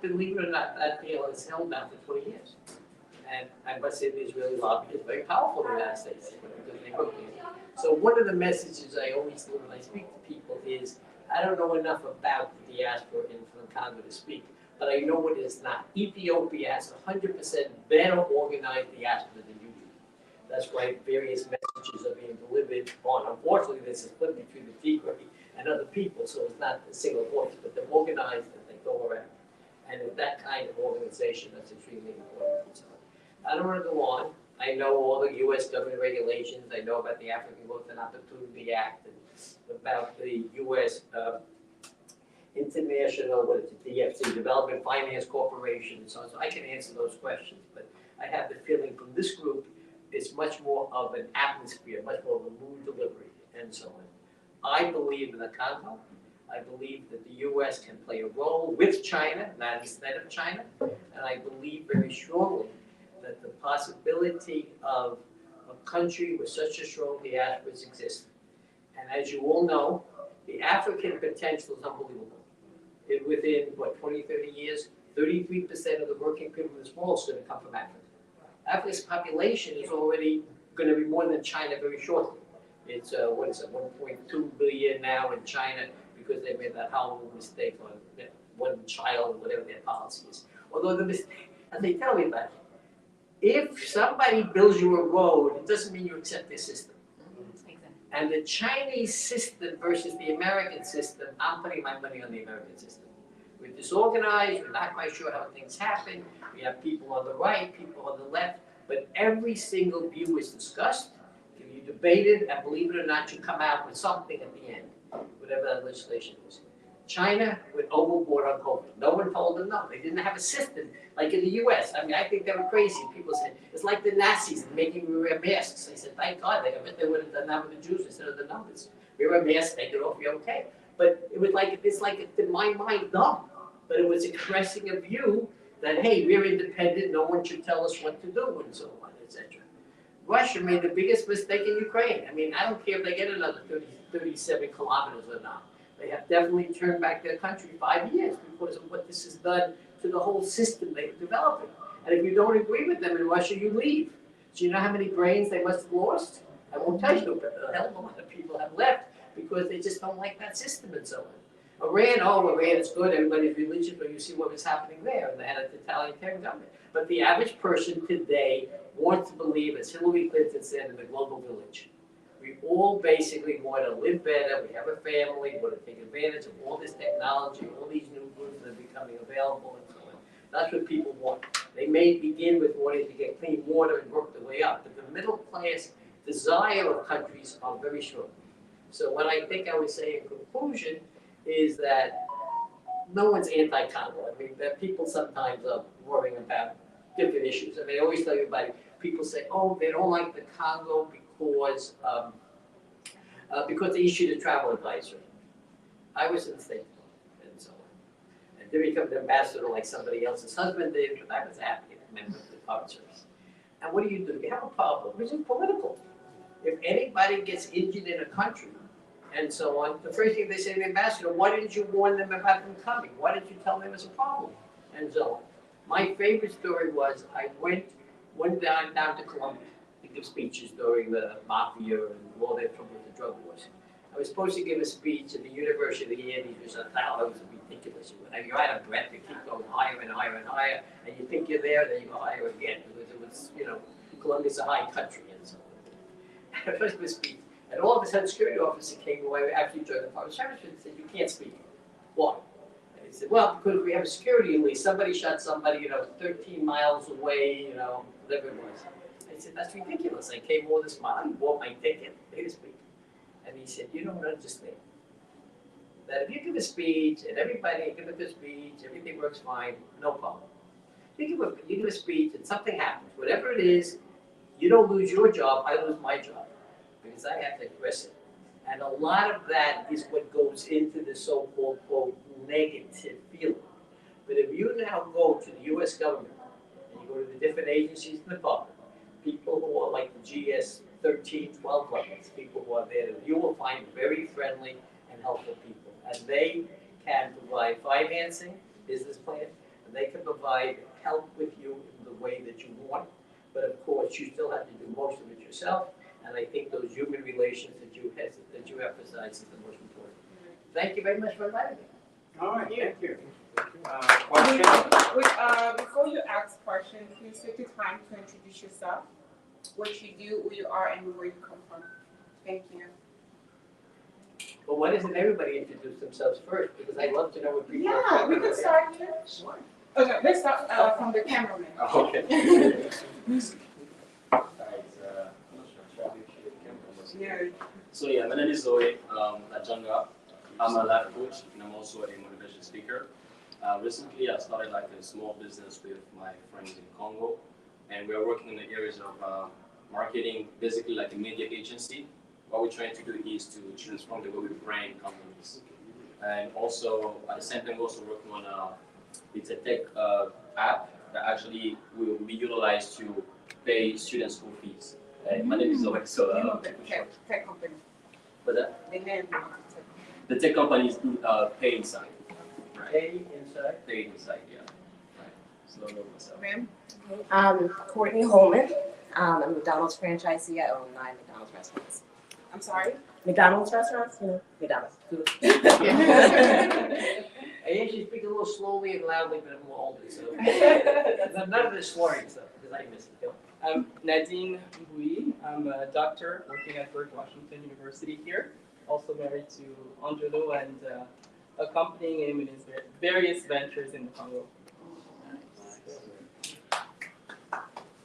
believe it or not, that deal has held now for 20 years. And I must say, the Israeli lobby is very powerful in the United States because they work here. So one of the messages I always do when I speak to people is, I don't know enough about the diaspora in from Congo to speak, but I know it is not. Ethiopia has 100% better organized diaspora than you do. That's why various messages are being delivered on. Unfortunately, there's a split between the Tigray and other people, so it's not a single voice, but they're organized and they go around. And with that kind of organization, that's extremely important. So I don't want to go on. I know all the U.S. government regulations. I know about the African Growth and Opportunity Act and about the U.S. International, what is it, DFC, Development Finance Corporation, and so on. So I can answer those questions. But I have the feeling from this group, it's much more of an atmosphere, much more of a mood delivery, and so on. I believe in the Congo. I believe that the U.S. can play a role with China, not instead of China. And I believe very strongly that the possibility of a country with such a strong diaspora exists. And as you all know, the African potential is unbelievable. Within, what, 20, 30 years, 33% of the working people in this world is going to come from Africa. Africa's population is already going to be more than China very shortly. It's, 1.2 billion now in China because they made that horrible mistake on one child, or whatever their policy is. Although the mistake, and they tell me about it, if somebody builds you a road, it doesn't mean you accept their system. And the Chinese system versus the American system, I'm putting my money on the American system. We're disorganized, we're not quite sure how things happen, we have people on the right, people on the left, but every single view is discussed, can be debated, and believe it or not, you come out with something at the end, whatever that legislation is. China went overboard on COVID. No one told them no. They didn't have a system like in the US. I mean, I think they were crazy. People said, it's like the Nazis making me wear masks. They said, thank God, they would have done that with the Jews instead of the numbers. Wear a mask, take it off, you're okay. But it was like, it's like, in my mind, dumb. But it was expressing a view that, hey, we're independent, no one should tell us what to do, and so on, etc. Russia made the biggest mistake in Ukraine. I mean, I don't care if they get another 37 kilometers or not. They have definitely turned back their country 5 years because of what this has done to the whole system they've developed. And if you don't agree with them in Russia, you leave. So you know how many brains they must have lost? I won't tell you, but a hell of a lot of people have left because they just don't like that system and so on. Iran is good, everybody's religious, but you see what was happening there, and they had a totalitarian government. But the average person today wants to believe, as Hillary Clinton said, in the global village. We all basically want to live better, we have a family, we want to take advantage of all this technology, all these new goods that are becoming available and so on. That's what people want. They may begin with wanting to get clean water and work their way up, but the middle class desire of countries are very strong. So what I think I would say in conclusion is that no one's anti-Congo. I mean, that people sometimes are worrying about different issues. I mean, I always tell everybody, people say, oh, they don't like the Congo because they issued a travel advisory. I was in the State Department and so on. And then become an ambassador like somebody else's husband did, but I was a happy member of the Foreign Service. And what do? You have a problem, which is political. If anybody gets injured in a country and so on, the first thing they say to the ambassador, why didn't you warn them about them coming? Why didn't you tell them it was a problem? And so on. My favorite story was I went down to Colombia to give speeches during the mafia and all that trouble with the drug wars. I was supposed to give a speech at the University of the Andes, which I thought was ridiculous. You're out of breath, you keep going higher and higher and higher, and you think you're there, then you go higher again, because it was, Colombia's a high country and so on. And I was supposed to speak, and all of a sudden, a security officer came away after you joined the Foreign Service and said, you can't speak. Why? And he said, well, because we have a security lease. Somebody shot somebody, 13 miles away, whatever it was. I said, that's ridiculous. I came all this mile, bought my ticket, paid to speak. And he said, you don't understand. That if you give a speech, and everybody give a good speech, everything works fine, no problem. You give a speech and something happens, whatever it is, you don't lose your job, I lose my job. Because I have to address it. And a lot of that is what goes into the so-called, quote, negative feeling. But if you now go to the U.S. government, and you go to the different agencies in the department, people who are like the GS 13, 12 levels, people who are there, you will find very friendly and helpful people. And they can provide financing, business plan, provide help with you in the way that you want. But of course, you still have to do most of it yourself. And I think those human relations that you emphasize is the most important. Thank you very much for inviting me. All right, thank you. Before you ask questions, please take the time to introduce yourself, what you do, who you are, and where you come from. Thank you. But why doesn't everybody introduce themselves first? Because I love to know what people are Yeah, we talking can about. start here. Sure. Okay, let's start from the cameraman. Okay. Yeah. So yeah, my name is Zoe Ajanga. I'm a life coach and I'm also a motivation speaker. Recently, I started like a small business with my friends in Congo, and we are working in the areas of marketing, basically like a media agency. What we're trying to do is to transform the way we brand companies, and also at the same time, we're also working on it's a tech app that actually will be utilized to pay student school fees. My name is Zoe. So You know the tech company. but The name of the tech company is Pay Inside. Right? Pay inside. Pay Inside, yeah. Right. So I know myself. Ma'am? Courtney Holman. I'm a McDonald's franchisee. I own 9 McDonald's restaurants. I'm sorry? McDonald's restaurants? You know, McDonald's food. I usually speak a little slowly and loudly, but I'm older, so none of this swearing stuff, because I miss it. I'm Nadine Bouy. I'm a doctor working at George Washington University here. Also married to Angelo and accompanying him in his various ventures in the Congo.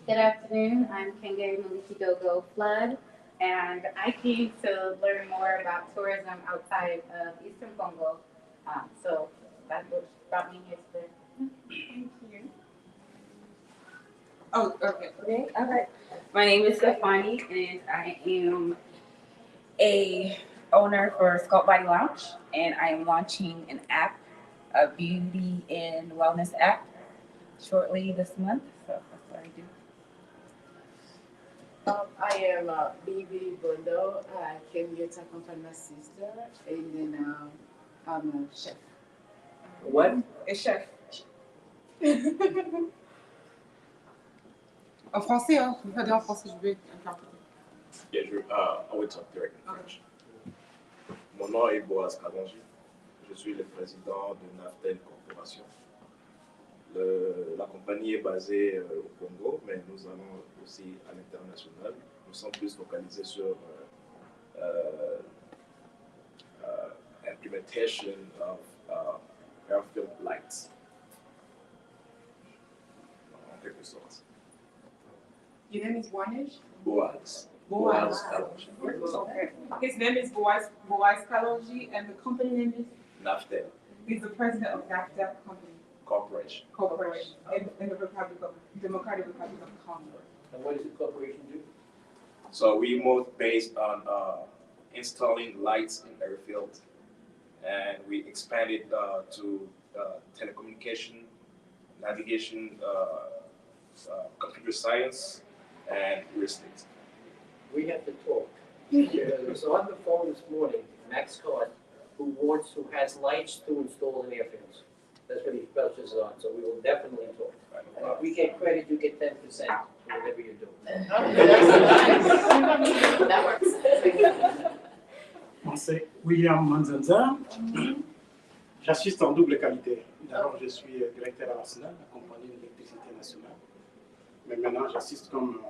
Good afternoon, I'm Kengari Malikidogo Flood, and I came to learn more about tourism outside of Eastern Congo. So that's what brought me here today. Thank you. Oh, okay. Okay, all right. My name is Stefani, and I am a owner for Sculpt Body Lounge, and I am launching an app, a beauty and wellness app, shortly this month. So that's what I do. I am Bibi Bondo. I came here to accompany my sister, and then I'm a chef. What? A chef. En français, hein? Je vais dire en français, je vais interpréter. Yeah, I will talk direct in French. Mon nom est Boaz Kalonji. Je suis le président de Naftel Corporation. La compagnie est basée au Congo, mais nous allons aussi à l'international. Nous sommes plus focalisés sur implementation of airfield lights. En quelque sorte. Your name is Wanish? Boaz. Boaz. Kalonji. Okay. His name is Boaz Kalonji, and the company name is? Naftel He's the president of NAFTA Company Corporation. Corporation in the Democratic Republic of Congo. And what does the corporation do? So we moved based on installing lights in airfield, and we expanded to telecommunication, navigation, computer science, and real estate. We have to talk. There was on the phone this morning, Max Scott, who has lights to install in airfields. That's what he specializes on, so we will definitely talk. If we get credit, you get 10% for whatever you're doing. That works. Moi, c'est William Manzanza. J'assiste en double qualité. D'abord, je suis directeur à l'Arsenal, la compagnie d'électricité nationale. Mais maintenant, j'assiste comme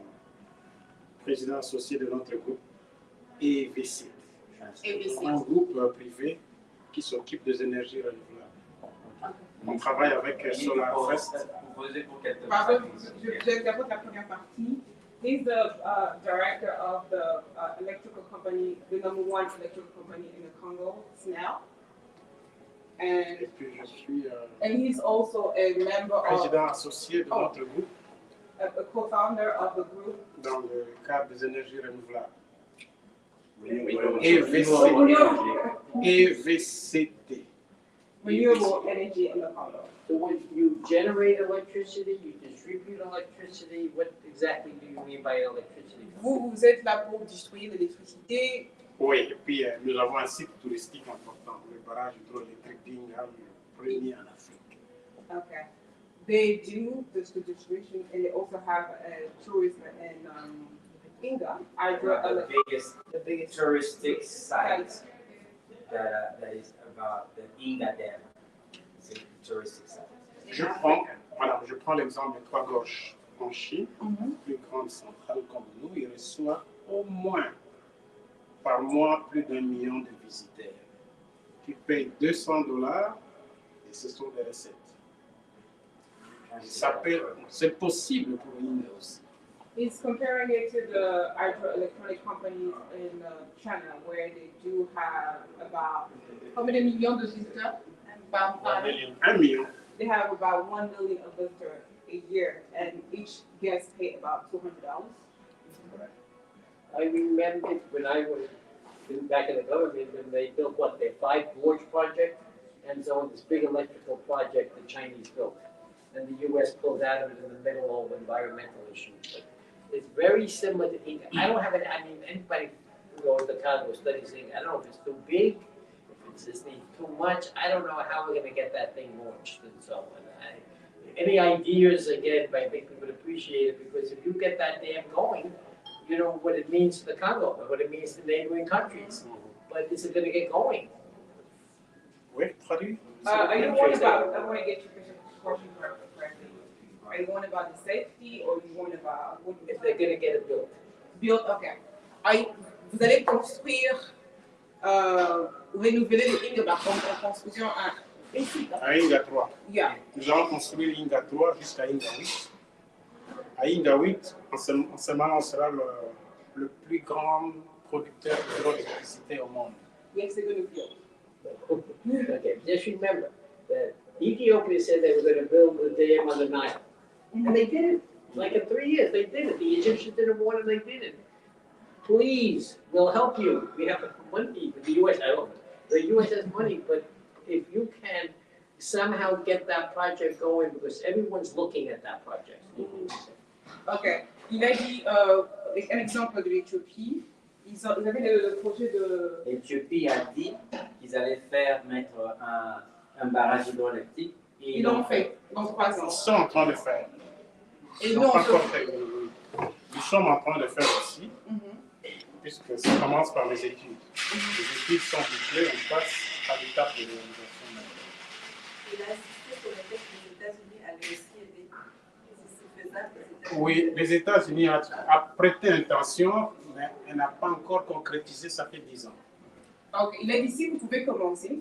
président associé de notre groupe EVC. Un groupe privé qui s'occupe des énergies renouvelables. On travaille avec Solar Fest. Pardon, j'interprète la première partie. He's the director of the electrical company, the #1 electrical company in the Congo, SNEL. Et puis, je suis And he's also a member of, président associé de notre groupe a co-founder of the group. dans le cadre des énergies renouvelables. EVCT. Renewable energy in the Congo. So when you generate electricity, you distribute electricity, what exactly do you mean by electricity? Vous êtes là pour distribuer l'électricité. Oui, et puis nous avons un site touristique important, le barrage hydroélectrique d'Ingham, le premier en Afrique. Okay. They do this the distribution, and they also have tourism and Inga. The biggest touristic site that is about the Inga Dam. It's a touristic site. Je prends l'exemple des Trois Gorges en Chine, plus grande centrale comme nous, il reçoit au moins par mois plus d'1 million de visiteurs qui payent $200 et ce sont des recettes. C'est possible pour l'Inde aussi. He's comparing it to the hydroelectronic companies in China, where they do have about how many millions de visiteurs? About 1 million. They have about 1 million of visitors a year, and each guest pay about $200. I remember when I was back in the government, when they built their 5 Gorge project, and so this big electrical project the Chinese built. And the US pulled out of it in the middle of environmental issues. But it's very similar to Inca. I don't have it, I mean, anybody who goes to Congo studies Inca, I don't know if it's too big, if it's just too much, I don't know how we're gonna get that thing launched and so on. Any ideas, again, I think we would appreciate it, because if you get that dam going, you know what it means to the Congo, and what it means to neighboring countries. But is it gonna get going? Oui, traduit. Are you worried about, I want to get your question correctly. Are you worried about the safety, or you worried about what If they're gonna get it built. built? Okay. Vous allez construire, renouveler le Inga par contre en construction ici. À Inga 3. Yeah. Nous allons construire Inga 3 jusqu'à Inga 8. À Inga 8, en ce moment, on sera le plus grand producteur d'hydroélectricité au monde. Yes, they're going to build. Okay, just remember that Ethiopia said they were gonna build the dam on the Nile. And they did it, like in 3 years, they did it. The Egyptians didn't want it, they did it. Please, we'll help you. We have money, the US, I don't know. The US has money, but if you can somehow get that project going, because everyone's looking at that project. Ok. Il a dit, un exemple de l'Éthiopie, ils avaient le projet de... L'Éthiopie a dit qu'ils allaient mettre un barrage hydroélectrique. Et Ils l'ont fait dans 3 ans. Ils sont en train de faire. Et Ils non, n'ont pas encore fait. Nous sommes en train de faire aussi, puisque ça commence par les études. Les études sont bouclées, on passe à l'étape de réalisation. Il a insisté sur le fait que les États-Unis allaient aussi aider. C'est faisable. Oui, les États-Unis ont prêté intention, mais elle n'a pas encore concrétisé, ça fait 10 ans. Donc, il a dit si vous pouvez commencer,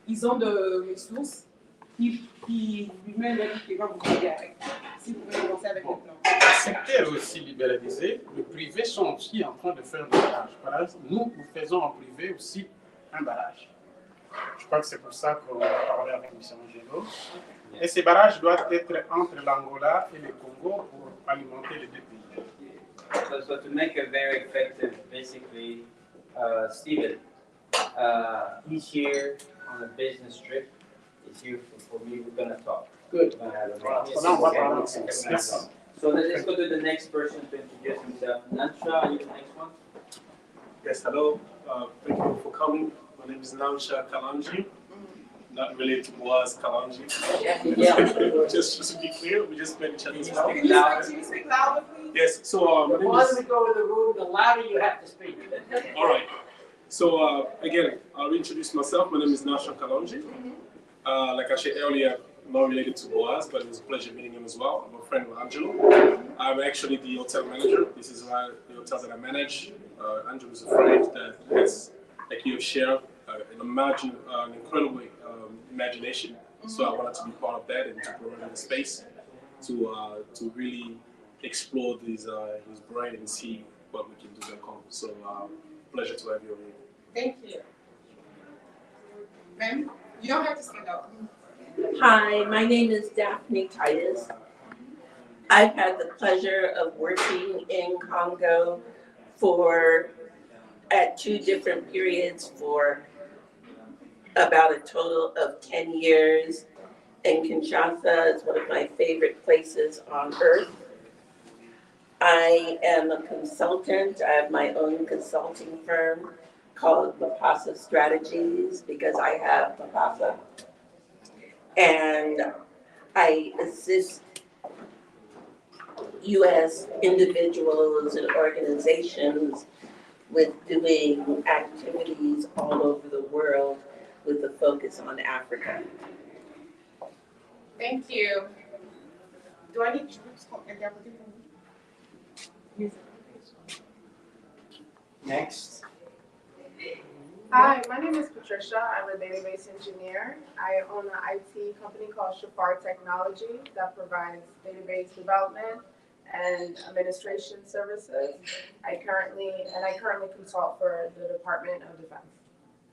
ils ont de ressources qui lui-même a dit qu'il va vous aider avec. Si vous pouvez commencer avec le plan. Le secteur est aussi libéralisé, le privé sont aussi en train de faire des barrages. Par exemple, nous faisons en privé aussi un barrage. Je crois que c'est pour ça qu'on a parlé avec M. Angelo. Et ces barrages doivent être entre l'Angola et le Congo pour alimenter les deux pays. So to make it very effective, basically, Steven, he's here on a business trip. He's here for me. We're gonna talk. Good. So let's go to the next person to introduce himself. Nansha, are you the next one? Yes, hello. Thank you for coming. My name is Nansha Kalanji. Not related to Boaz Kalanji. Just to be clear, we just met each other's house. Can you speak louder, please? Yes, so my The name farther is... we go in the room, the louder you have to speak. All right. So again, I'll introduce myself. My name is Nasha Kalonji. Like I said earlier, I'm not related to Boaz, but it was a pleasure meeting him as well. I'm a friend of Angelo. I'm actually the hotel manager. This is the hotel that I manage. Angelo is a friend that has, like you have shared, an incredible imagination. So I wanted to be part of that and to provide the space to really explore his brain and see what we can do back home. So pleasure to have you over here. Thank you. Ma'am, you don't have to stand up. Hi, my name is Daphne Titus. I've had the pleasure of working in Congo at 2 different periods for about a total of 10 years. And Kinshasa is one of my favorite places on earth. I am a consultant. I have my own consulting firm called Mapasa Strategies because I have Mapasa. And I assist U.S. individuals and organizations with doing activities all over the world with a focus on Africa. Thank you. Do I need to Next. Hi, my name is Patricia. I'm a database engineer. I own an IT company called Shafar Technology that provides database development and administration services. I currently consult for the Department of Defense.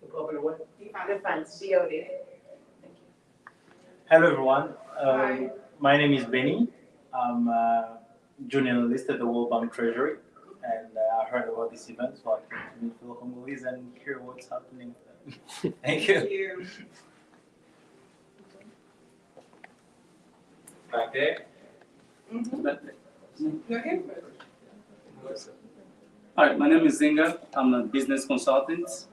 Department of what? Defense, DoD. Thank you. Hello everyone. Hi. My name is Benny. I'm a junior analyst at the World Bank Treasury, and I heard about this event, so I came to meet fellow Congolese and hear what's happening. Thank you. Back there. Hi, my name is Zinga. I'm a business consultant.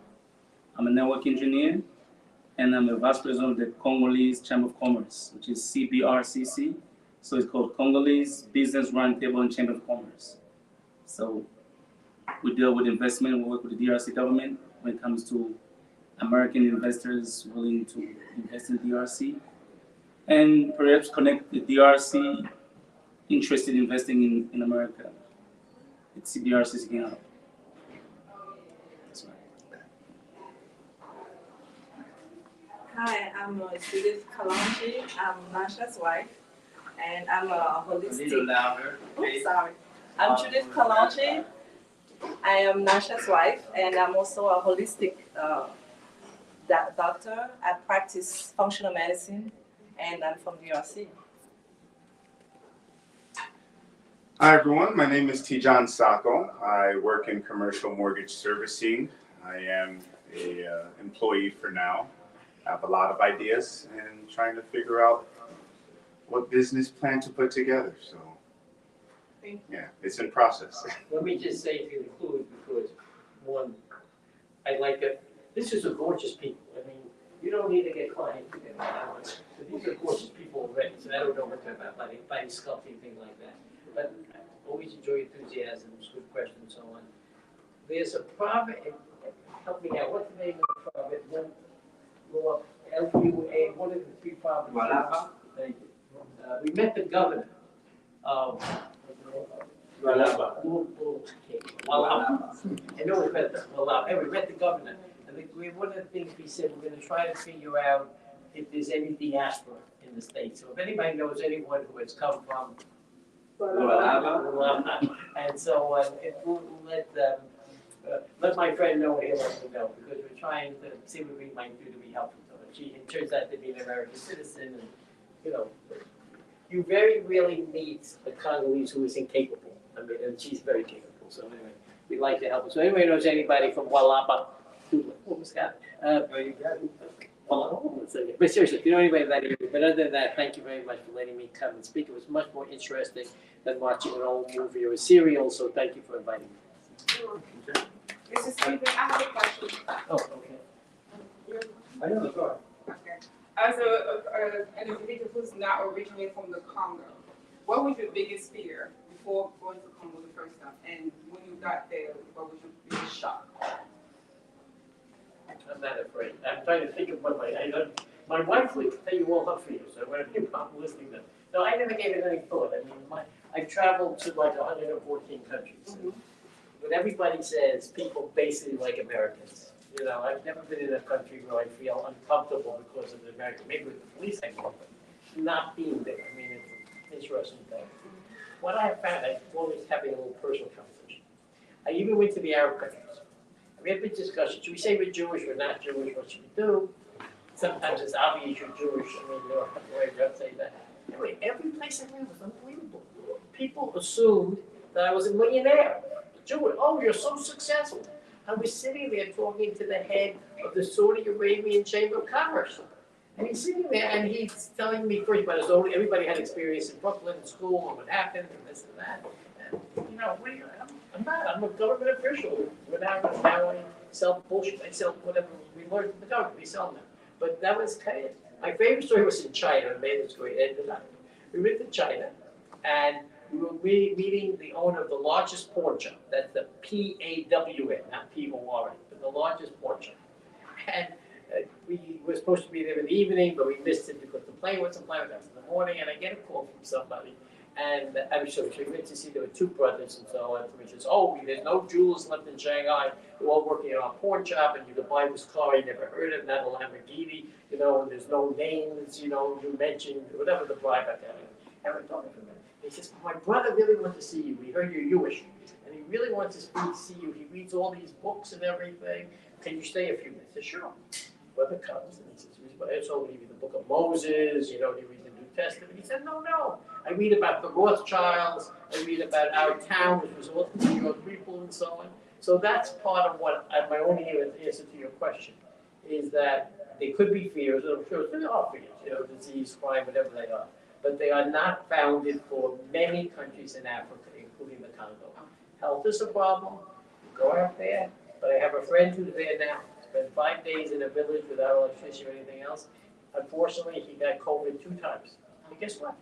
I'm a network engineer, and I'm a vice president of the Congolese Chamber of Commerce, which is CBRCC. So it's called Congolese Business Roundtable and Chamber of Commerce. So we deal with investment, we work with the DRC government when it comes to American investors willing to invest in the DRC, and perhaps connect the DRC interested in investing in America. It's CBRCC again. That's right. Hi, I'm Judith Kalonji. I'm Nasha's wife, and I'm a holistic. A little louder. Oops, sorry. I'm Judith Kalonji. I am Nasha's wife, and I'm also a holistic doctor. I practice functional medicine, and I'm from DRC. Hi everyone, my name is Tijan Sako. I work in commercial mortgage servicing. I am an employee for now. I have a lot of ideas and trying to figure out what business plan to put together. So yeah, it's in process. Let me just say to include, because one, I like it. This is a gorgeous people. I mean, you don't need to get clients to get clients. So these are gorgeous people already. So I don't know what they're about, buying sculpting, things like that. But I always enjoy enthusiasm, good questions, and so on. There's a private, help me out, what's the name of the private? LUA, what are the three provinces? Walaba. Thank you. We met the governor of Walaba. Walaba. I know we met the Walaba. And we met the governor. And one of the things we said, we're going to try to figure out if there's any diaspora in the state. So if anybody knows anyone who has come from Walaba, and so if we'll let my friend know what he wants to know, because we're trying to see what we might do to be helpful to her. It turns out to be an American citizen, and you very rarely meet a Congolese who is incapable. I mean, and she's very capable. So anyway, we'd like to help her. So anybody knows anybody from Walaba? What was that? But seriously, if you know anybody that area, but other than that, thank you very much for letting me come and speak. It was much more interesting than watching an old movie or a serial, so thank you for inviting me. Mrs. Stephen, I have a question. Oh, okay. I know, go ahead. Okay. As an individual who's not originally from the Congo, what was your biggest fear before going to Congo the first time? And when you got there, what was your biggest shock? I'm not afraid. I'm trying to think of what my wife would tell you all her fears. So when I'm listening to them. No, I never gave it any thought. I mean, I've traveled to like 114 countries. Mm-hmm. But everybody says people basically like Americans. I've never been in a country where I feel uncomfortable because of the American. Maybe with the police I go, but not being there. I mean, it's an interesting thing. What I have found, I'm always having a little personal conversation. I even went to the Arab countries. We have big discussions. Should we say we're Jewish, we're not Jewish, what should we do? Sometimes it's obvious you're Jewish. I mean, you don't say that. Anyway, every place I went was unbelievable. People assumed that I was a millionaire. Jewish. Oh, you're so successful. I was sitting there talking to the head of the Saudi Arabian Chamber of Commerce. And he's sitting there and he's telling me first about his own, everybody had experience in Brooklyn in school and what happened and this and that. And, I'm not, I'm a government official. Now I sell bullshit. I sell whatever we learned from the government. We sell them. But that was kind of, My favorite story was in China. I made this great ended up. We went to China, and we were meeting the owner of the largest pawn shop. That's the P-A-W-N, not P-O-R-N, but the largest pawn shop. And we were supposed to be there in the evening, but we missed it because the plane wasn't flying with us in the morning, and I get a call from somebody. And I was so we went to see there were two brothers and so on. He says, "Oh, there's no jewels left in Shanghai. We're all working in our pawn shop, and you could buy this car you never heard of, not a Lamborghini, you know, and there's no names, you know, you mentioned, whatever the bribe I got." And we're talking for a minute. He says, "My brother really wants to see you. We heard you're Jewish, and he really wants to see you. He reads all these books and everything. Can you stay a few minutes?" I said, "Sure." Brother comes, and he says, "I told him the book of Moses, you know, he reads the New Testament." He said, "No. I read about the Rothschilds, I read about our town, which was all New York people and so on." So that's part of what my only answer to your question is that there could be fears, and I'm sure there are fears, you know, disease, crime, whatever they are, but they are not founded for many countries in Africa, including the Congo. Health is a problem, go out there, but I have a friend who's there now, spent 5 days in a village without electricity or anything else. Unfortunately, he got COVID 2 times. And guess what?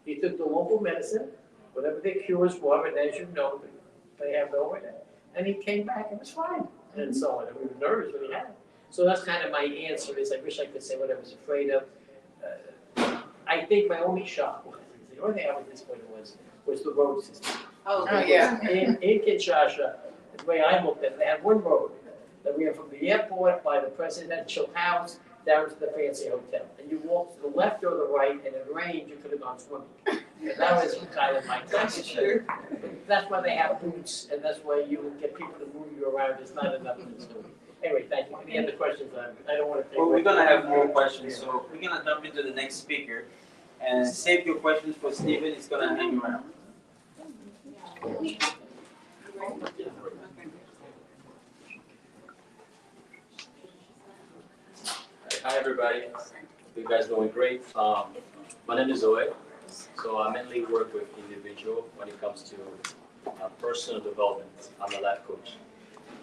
He took the local medicine, whatever their cures were, and as you know, they have over there. And he came back and was fine, and so on. And we were nervous when he had it. So that's kind of my answer is I wish I could say what I was afraid of. I think my only shock was, the only thing I was disappointed was the road system. Oh, yeah. In Kinshasa, the way I looked at it, they had one road that went from the airport by the presidential house down to the fancy hotel. And you walk to the left or the right, and in rain, you could have gone swimming. And that was kind of my question. That's why they have boots, and that's why you get people to move you around. It's not enough in the story. Anyway, thank you. Any other questions? I don't want to take. Well, we're gonna have more questions, so we're gonna jump into the next speaker. And save your questions for Stephen. He's gonna hang around. Hi everybody, you guys doing great. My name is Zoe, so I mainly work with individuals when it comes to personal development. I'm a life coach.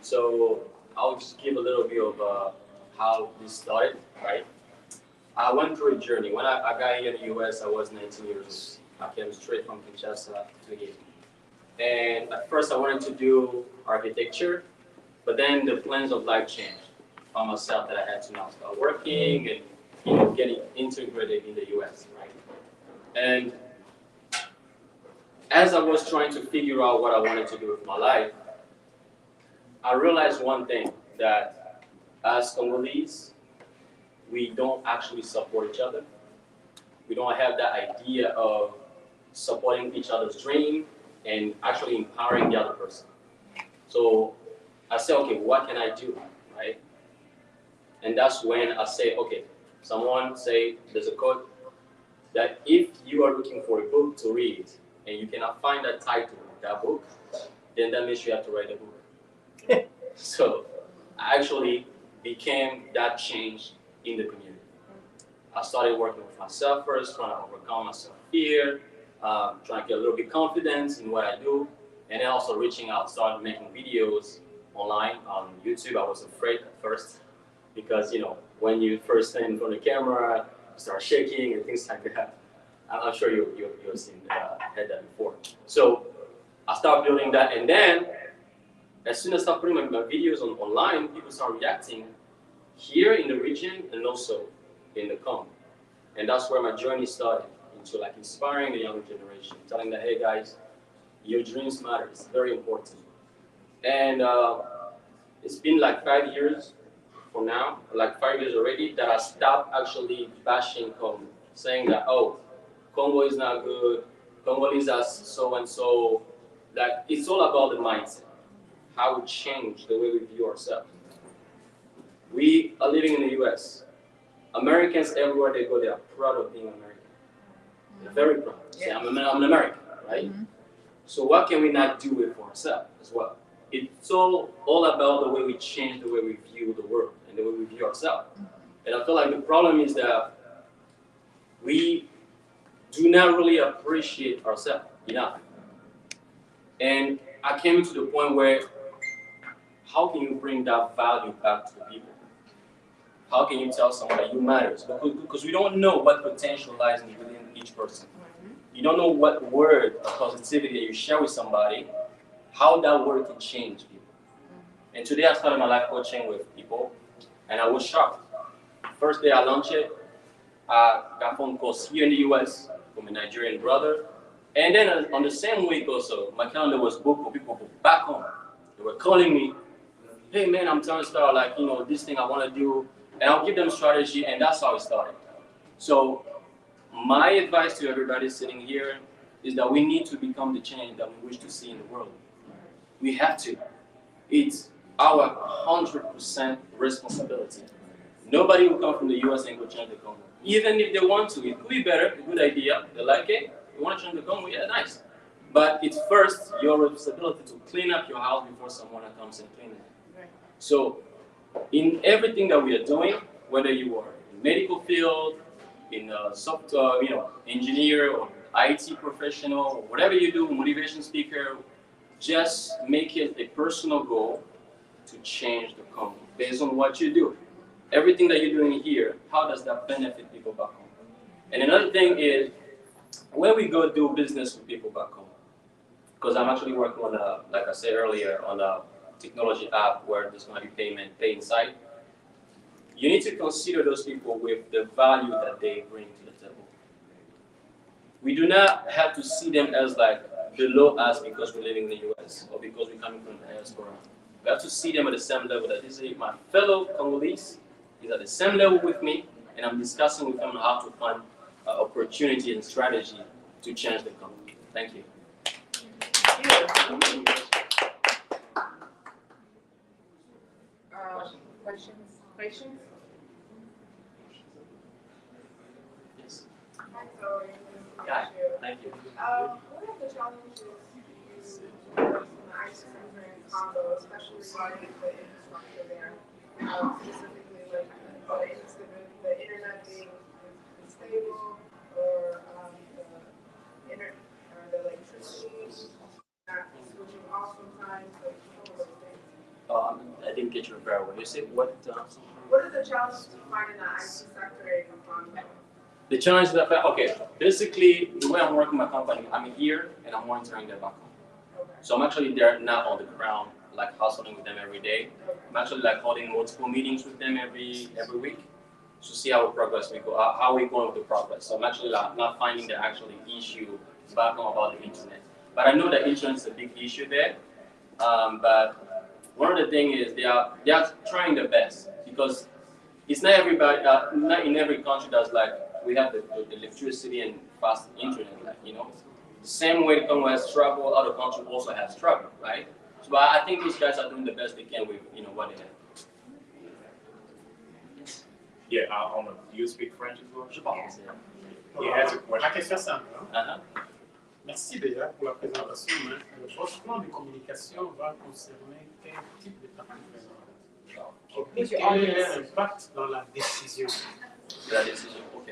So I'll just give a little bit of how this started, right? I went through a journey. When I got here in the US, I was 19 years old. I came straight from Kinshasa to here. And at first I wanted to do architecture, but then the plans of life changed. I found myself that I had to now start working and getting integrated in the US, right? And as I was trying to figure out what I wanted to do with my life, I realized one thing, that as Congolese, we don't actually support each other. We don't have that idea of supporting each other's dream and actually empowering the other person. So I said, okay, what can I do, right? And that's when I say, okay, someone say there's a quote that if you are looking for a book to read and you cannot find that title of that book, then that means you have to write a book. So I actually became that change in the community. I started working with myself first, trying to overcome my self-fear, trying to get a little bit confidence in what I do, and then also reaching out, started making videos online on YouTube. I was afraid at first because, you know, when you first stand in front of the camera, you start shaking and things like that. I'm sure you've seen had that before. So I started building that, and then as soon as I started putting my videos online, people start reacting here in the region and also in the Congo. And that's where my journey started, into like inspiring the younger generation, telling them, hey guys, your dreams matter, it's very important. And it's been like 5 years for now, like 5 years already, that I stopped actually bashing Congo, saying that, oh, Congo is not good, Congolese are so-and-so. Like, it's all about the mindset, how we change the way we view ourselves. We are living in the US. Americans, everywhere they go, they are proud of being American. They're very proud. Say, I'm an American, right? Mm-hmm. So what can we not do it for ourselves as well? It's all about the way we change the way we view the world and the way we view ourselves. And I feel like the problem is that we do not really appreciate ourselves enough. And I came to the point where, how can you bring that value back to the people? how can you tell someone that you matters? Because we don't know what potential lies within each person. You don't know what word of positivity that you share with somebody, how that word can change people. And today I started my life coaching with people, and I was shocked. First day I launched it, I got phone calls here in the US from a Nigerian brother. And then on the same week also, my calendar was booked for people back home. They were calling me, hey man, I'm trying to start like, this thing I want to do. And I'll give them strategy, and that's how it started. So my advice to everybody sitting here is that we need to become the change that we wish to see in the world. We have to. It's our 100% responsibility. Nobody will come from the US and go change the Congo. Even if they want to, it could be better, a good idea, they like it, you want to change the Congo, yeah, nice. But it's first your responsibility to clean up your house before someone comes and cleans it. Right. So, in everything that we are doing, whether you are in medical field, in software, engineer or IT professional, or whatever you do, motivation speaker, just make it a personal goal to change the Congo based on what you do. Everything that you're doing here, how does that benefit people back home? And another thing is, when we go do business with people back home, because I'm actually working on like I said earlier, on a technology app where there's going to be pay inside, you need to consider those people with the value that they bring to the table. We do not have to see them as like below us because we're living in the US or because we're coming from the diaspora. We have to see them at the same level that this is my fellow Congolese. He's at the same level with me, and I'm discussing with him how to find opportunity and strategy to change the Congo. Thank you. Questions? Yes. Hi, Zoe. Hi. Thank you. What are the challenges you face in the IT sector in Congo, especially regarding the infrastructure there? Specifically, like the internet being unstable, or the electricity not switching off sometimes, like some of those things. I didn't get your very well. You said what? What are the challenges you find in the IT sector in Congo? The challenge that okay, basically the way I'm working my company, I'm here and I'm monitoring their back home. Okay. So I'm actually there not on the ground, like hustling with them every day. I'm actually like holding multiple meetings with them every week to see how progress we go, how we going with the progress. So I'm actually like, not finding the actual issue back home about the internet. But I know that internet is a big issue there. But one of the things is they are trying their best, because it's not everybody, not in every country that's like we have the electricity and fast internet, like, the same way the Congo has struggled, other countries also have struggled, right? So I think these guys are doing the best they can with what they have. Yeah, do you speak French as well? Je parle français. He has a question. Ma question simple. Merci déjà pour la présentation. Votre plan de communication va concerner quel type de participants? Quel est l'impact dans la décision? La décision, ok.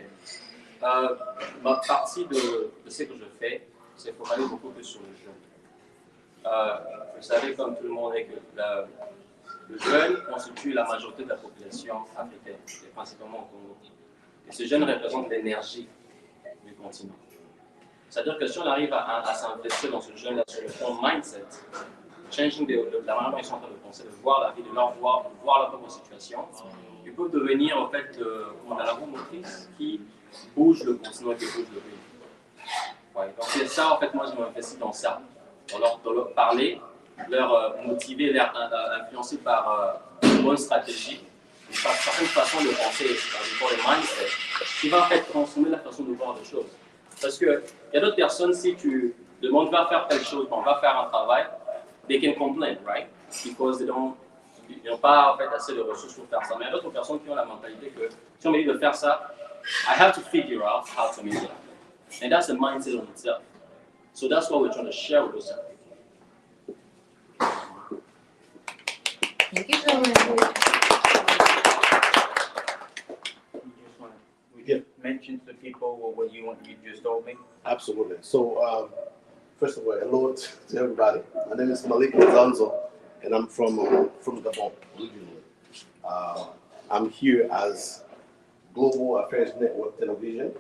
Ma partie de ce que je fais, c'est focaliser beaucoup plus sur le jeune. Vous savez, comme tout le monde, que le jeune constitue la majorité de la population africaine, et principalement au Congo. Et ce jeune représente l'énergie du continent. C'est-à-dire que si on arrive à s'investir dans ce jeune-là sur le plan mindset, changing la manière dont ils sont en train de penser, de voir la vie, de leur voir leur propre situation, ils peuvent devenir en fait la roue motrice qui bouge le continent, qui bouge le pays. Ouais, donc c'est ça en fait, moi je m'investis dans ça, dans leur parler, leur motiver, leur influencer par une bonne stratégie, par certaines façons de penser, par le mindset, qui va en fait transformer la façon de voir les choses. Parce qu'il y a d'autres personnes, si tu demandes va faire telle chose, on va faire un travail, they can complain, right? Because ils n'ont pas en fait assez de ressources pour faire ça. Mais il y a d'autres personnes qui ont la mentalité que si on me dit de faire ça, I have to figure out how to make it happen. And that's the mindset on itself. So that's what we're trying to share with those people. Thank you so much. We just mention to people what you just told me. Absolutely. So, first of all, hello to everybody. My name is Malik Nzanzo, and I'm from Gabon originally. I'm here as Global Affairs Network Television.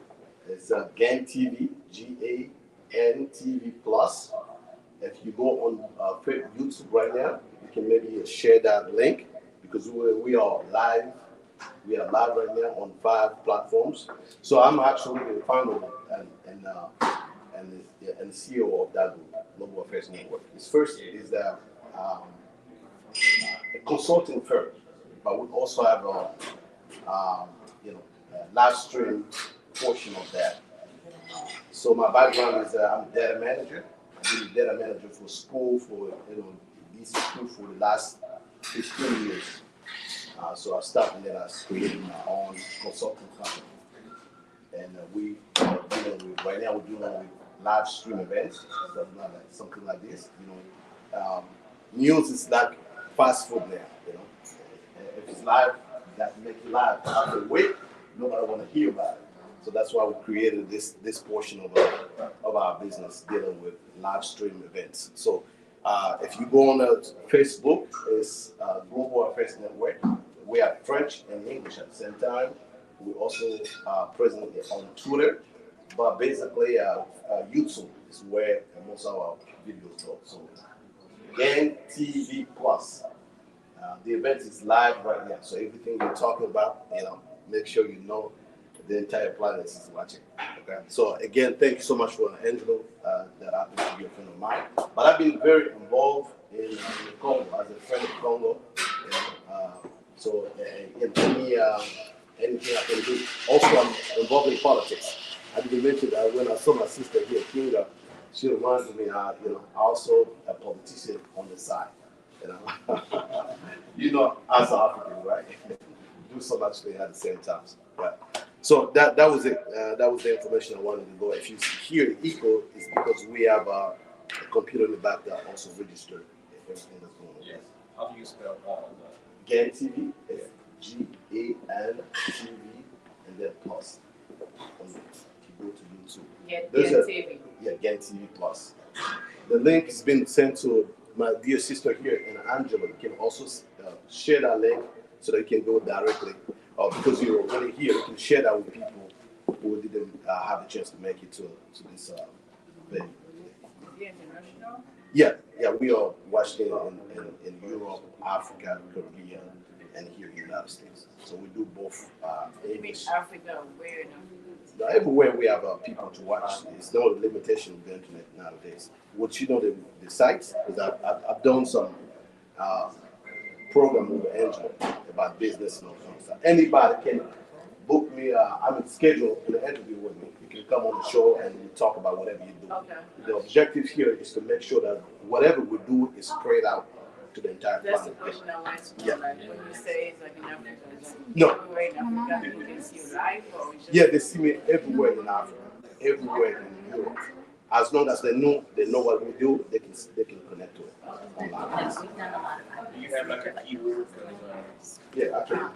It's GAN TV, GAN Plus. If you go on YouTube right now, you can maybe share that link because we are live. We are live right now on 5 platforms. So I'm actually the founder and the CEO of that group, Global Affairs Network. His first is the a consulting firm, but we also have a live stream portion of that. So my background is I'm a data manager. I've been a data manager for school for this school for the last 15 years. So I started and then I created my own consulting company. And we are dealing with, right now we're dealing with live stream events, something like this. News is like fast food now, If it's live, that make it live. After wait, nobody want to hear about it. So that's why we created this portion of our business dealing with live stream events. So if you go on Facebook, it's Global Affairs Network. We have French and English at the same time. We also present on Twitter, but basically YouTube is where most of our videos go. So GAN TV Plus. The event is live right now, so everything we're talking about, make sure you know the entire planet is watching. Okay. So again, thank you so much for Angelo that happened to be a friend of mine. But I've been very involved in Congo as a friend of Congo. So anything I can do. Also, I'm involved in politics. I didn't mention that when I saw my sister here, Kinga, she reminds me, also a politician on the side. As an African, right? Do so much thing at the same time. Right. So that was it. That was the information I wanted to go. If you hear the echo, it's because we have a computer in the back that also registers everything that's going on. Yes. How do you spell GAN TV, it's GAN TV, and then plus. If you go to YouTube. GAN TV. Yeah, GAN TV Plus. The link has been sent to my dear sister here in Angela. You can also share that link so that you can go directly. Because you're already here, you can share that with people who didn't have the chance to make it to this event. International? Yeah, we are watching in Europe, Africa, Caribbean, and here in the United States. So we do both. English. Africa, where Now, everywhere we have people to watch. There's no limitation of the internet nowadays. What the sites, because I've done some program with Angela about business and all kinds of stuff. Anybody can book me. I'm in schedule an interview with me. You can come on the show and we talk about whatever you do. Okay. The objective here is to make sure that whatever we do is spread out to the entire planet. That's the question I wanted to know. Yeah. Like when you say it's like in Africa, it's No. everywhere in Africa, people can see you live or just Yeah, they see me everywhere in Africa, everywhere in Europe. As long as they know what we do, they can connect to it online. Do you have like a keyword? Yeah, I can.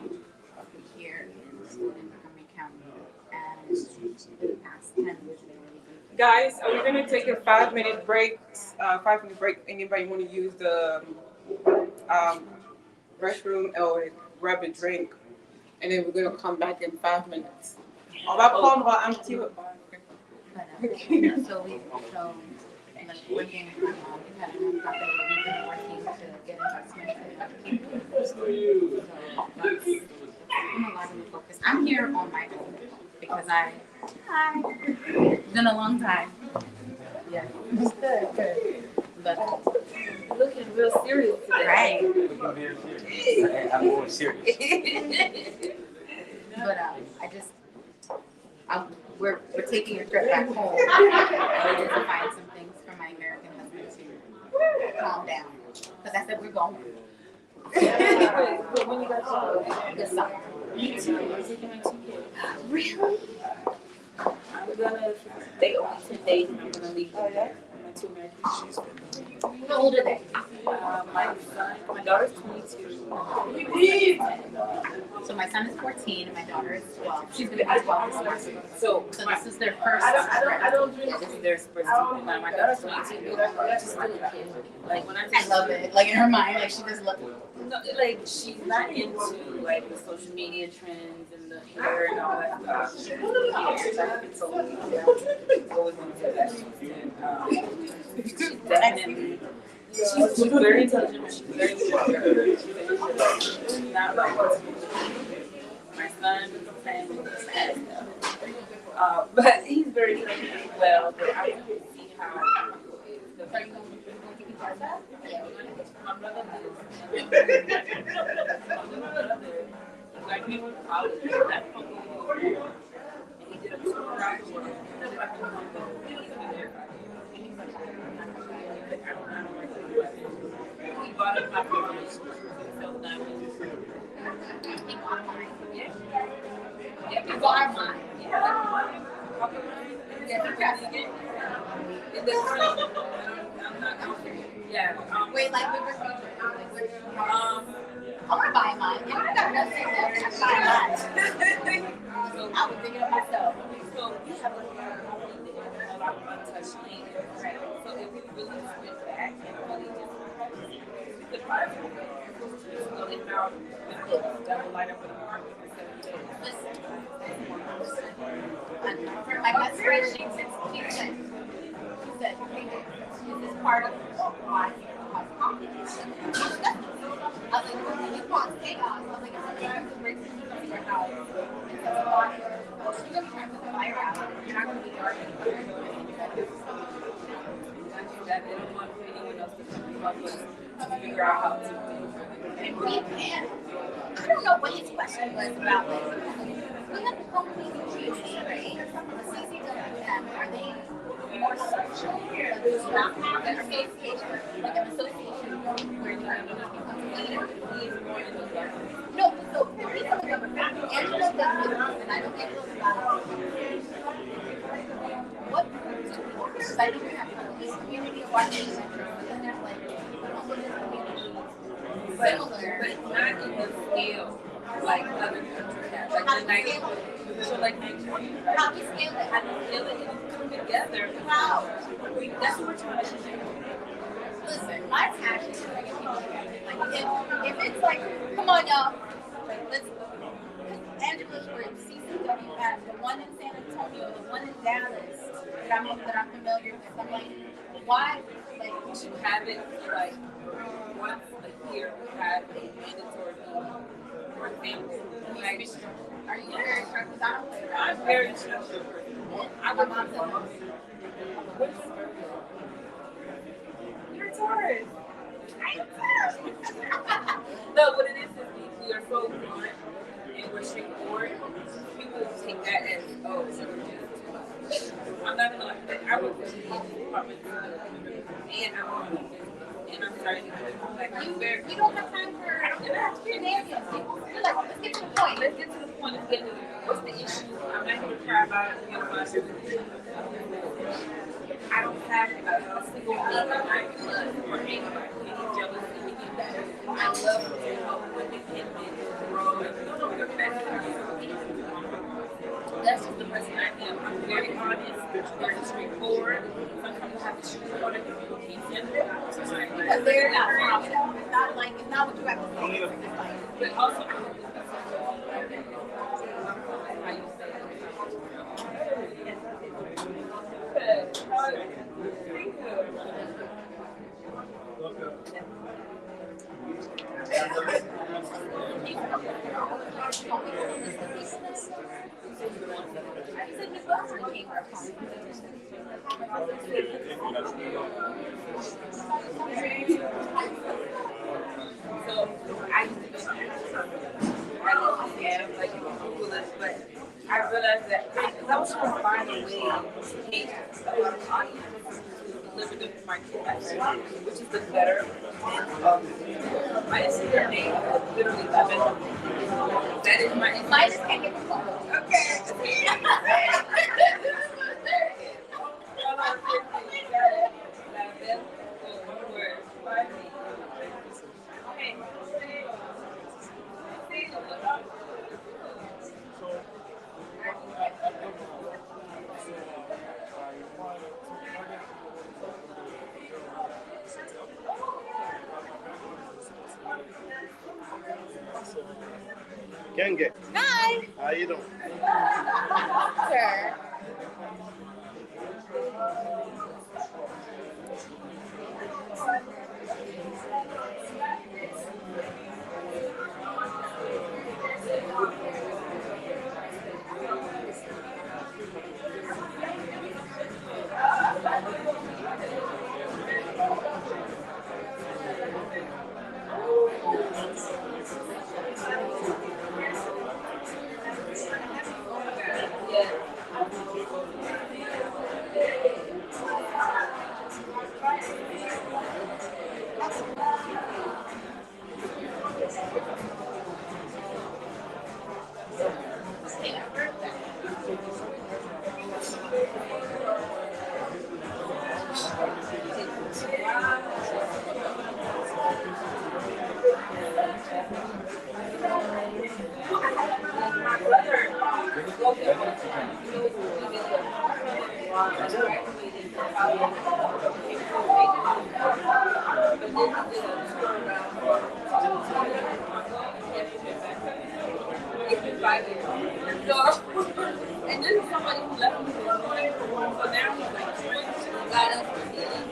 Here in Montgomery County, and past 10 years. Guys, are we gonna take a 5-minute break? 5-minute break. Anybody want to use the restroom or grab a drink? And then we're gonna come back in 5 minutes. On va prendre un petit repas. So like working, we've had a nonprofit where we've been working to get investment in other people. So that's been a lot of the focus. I'm here on my own because it's been a long time. Yeah, it's good. But Looking real serious today. right. I'm more serious. But we're taking a trip back home. I needed to find some things for my American husband to calm down. Because I said we're going. But when you guys go, This summer. me too. I'm taking my 2 kids. Really? I'm gonna stay only 10 days and I'm gonna leave. Oh, yeah? two Americans. How old are they? My daughter's 22. So my son is 14 and my daughter is 12. She's gonna be 12 this year. So this is their first. I don't drink. Yeah, this is their first. My daughter's 22. She's still a kid. Like when I love it. Like in her mind, like she just loves it. No, like she's not into like the social media trends and the hair and all that stuff. She's definitely. She's very intelligent. She's very good. She's not like my son is the same with sad stuff. But he's very intelligent as well. But I want to see how. My brother like he went to college at Congo, and he did a tour around the world. He bought up my privilege. He bought mine. Yeah. Yeah, he bought mine. Yeah. Yeah. Wait, like we were I want to buy mine. Yeah, I got nothing there. I buy mine. So I would think it up myself. So we have a lot of untouched land, right? So if we really went back and really just we could buy it. So they found double light up in the market for 7 days. Listen, my best friend, she said, is this part of my competition? I was like, you want chaos? I was like, it's a drive to break into your house. And so you're going to try to put the fire out. You're not going to be dark. That they don't want anyone else to figure out how to do it. And we can. I don't know what his question was about. We have the companies in GC, right? The CCWM, are they more social? Does not have an association, like an association where you have a leader? No, so the reason I go back, Angela does it, and I don't get those about it. What groups I don't have this community of watching and there's like similar, but not in the scale like other countries have. Like the Nigeria, so like Nigeria, how do you scale it? How do you scale it and come together? Wow, that's what we're trying to do. Listen, my passion is to bring people together. Like if it's like, come on y'all, like let's. Angela's group, CCWF, the one in San Antonio, the one in Dallas that I'm familiar with. I'm like, why? Like, we should have it like once a year. We have a mandatory meeting. For example, like, are you very structured? I'm very structured. I'm a mom. You're a Taurus. I'm a Taurus. No, what it is we are so blunt. And we're straightforward, people take that as, oh, so we're just I'm not gonna like that. I work in the department and I'm starting to like we don't have time for shenanigans. We're like, let's get to the point. Let's get to the point. Let's get to what's the issue. I'm not gonna cry about it, you know, about everything. I don't have a single thing that I can love or anybody, any jealousy, any of that. I love to help women and grow and become their best. That's just the person I am. I'm very honest, very straightforward. Sometimes I have to choose one of the people can't stand it. Because they're not wrong. It's not like, it's not what you have to say. But also, how you say it. So I used to go like Google this, but I realized that I was trying to find a way to make a lot of audience to deliver the my message, which is the better my Instagram name is literally 11. That is my Instagram. Mine just can't get the phone. Okay. Kenge. Hi. How you doing? Sure. And then somebody left me this morning, so now he's like trying to guide us for healing.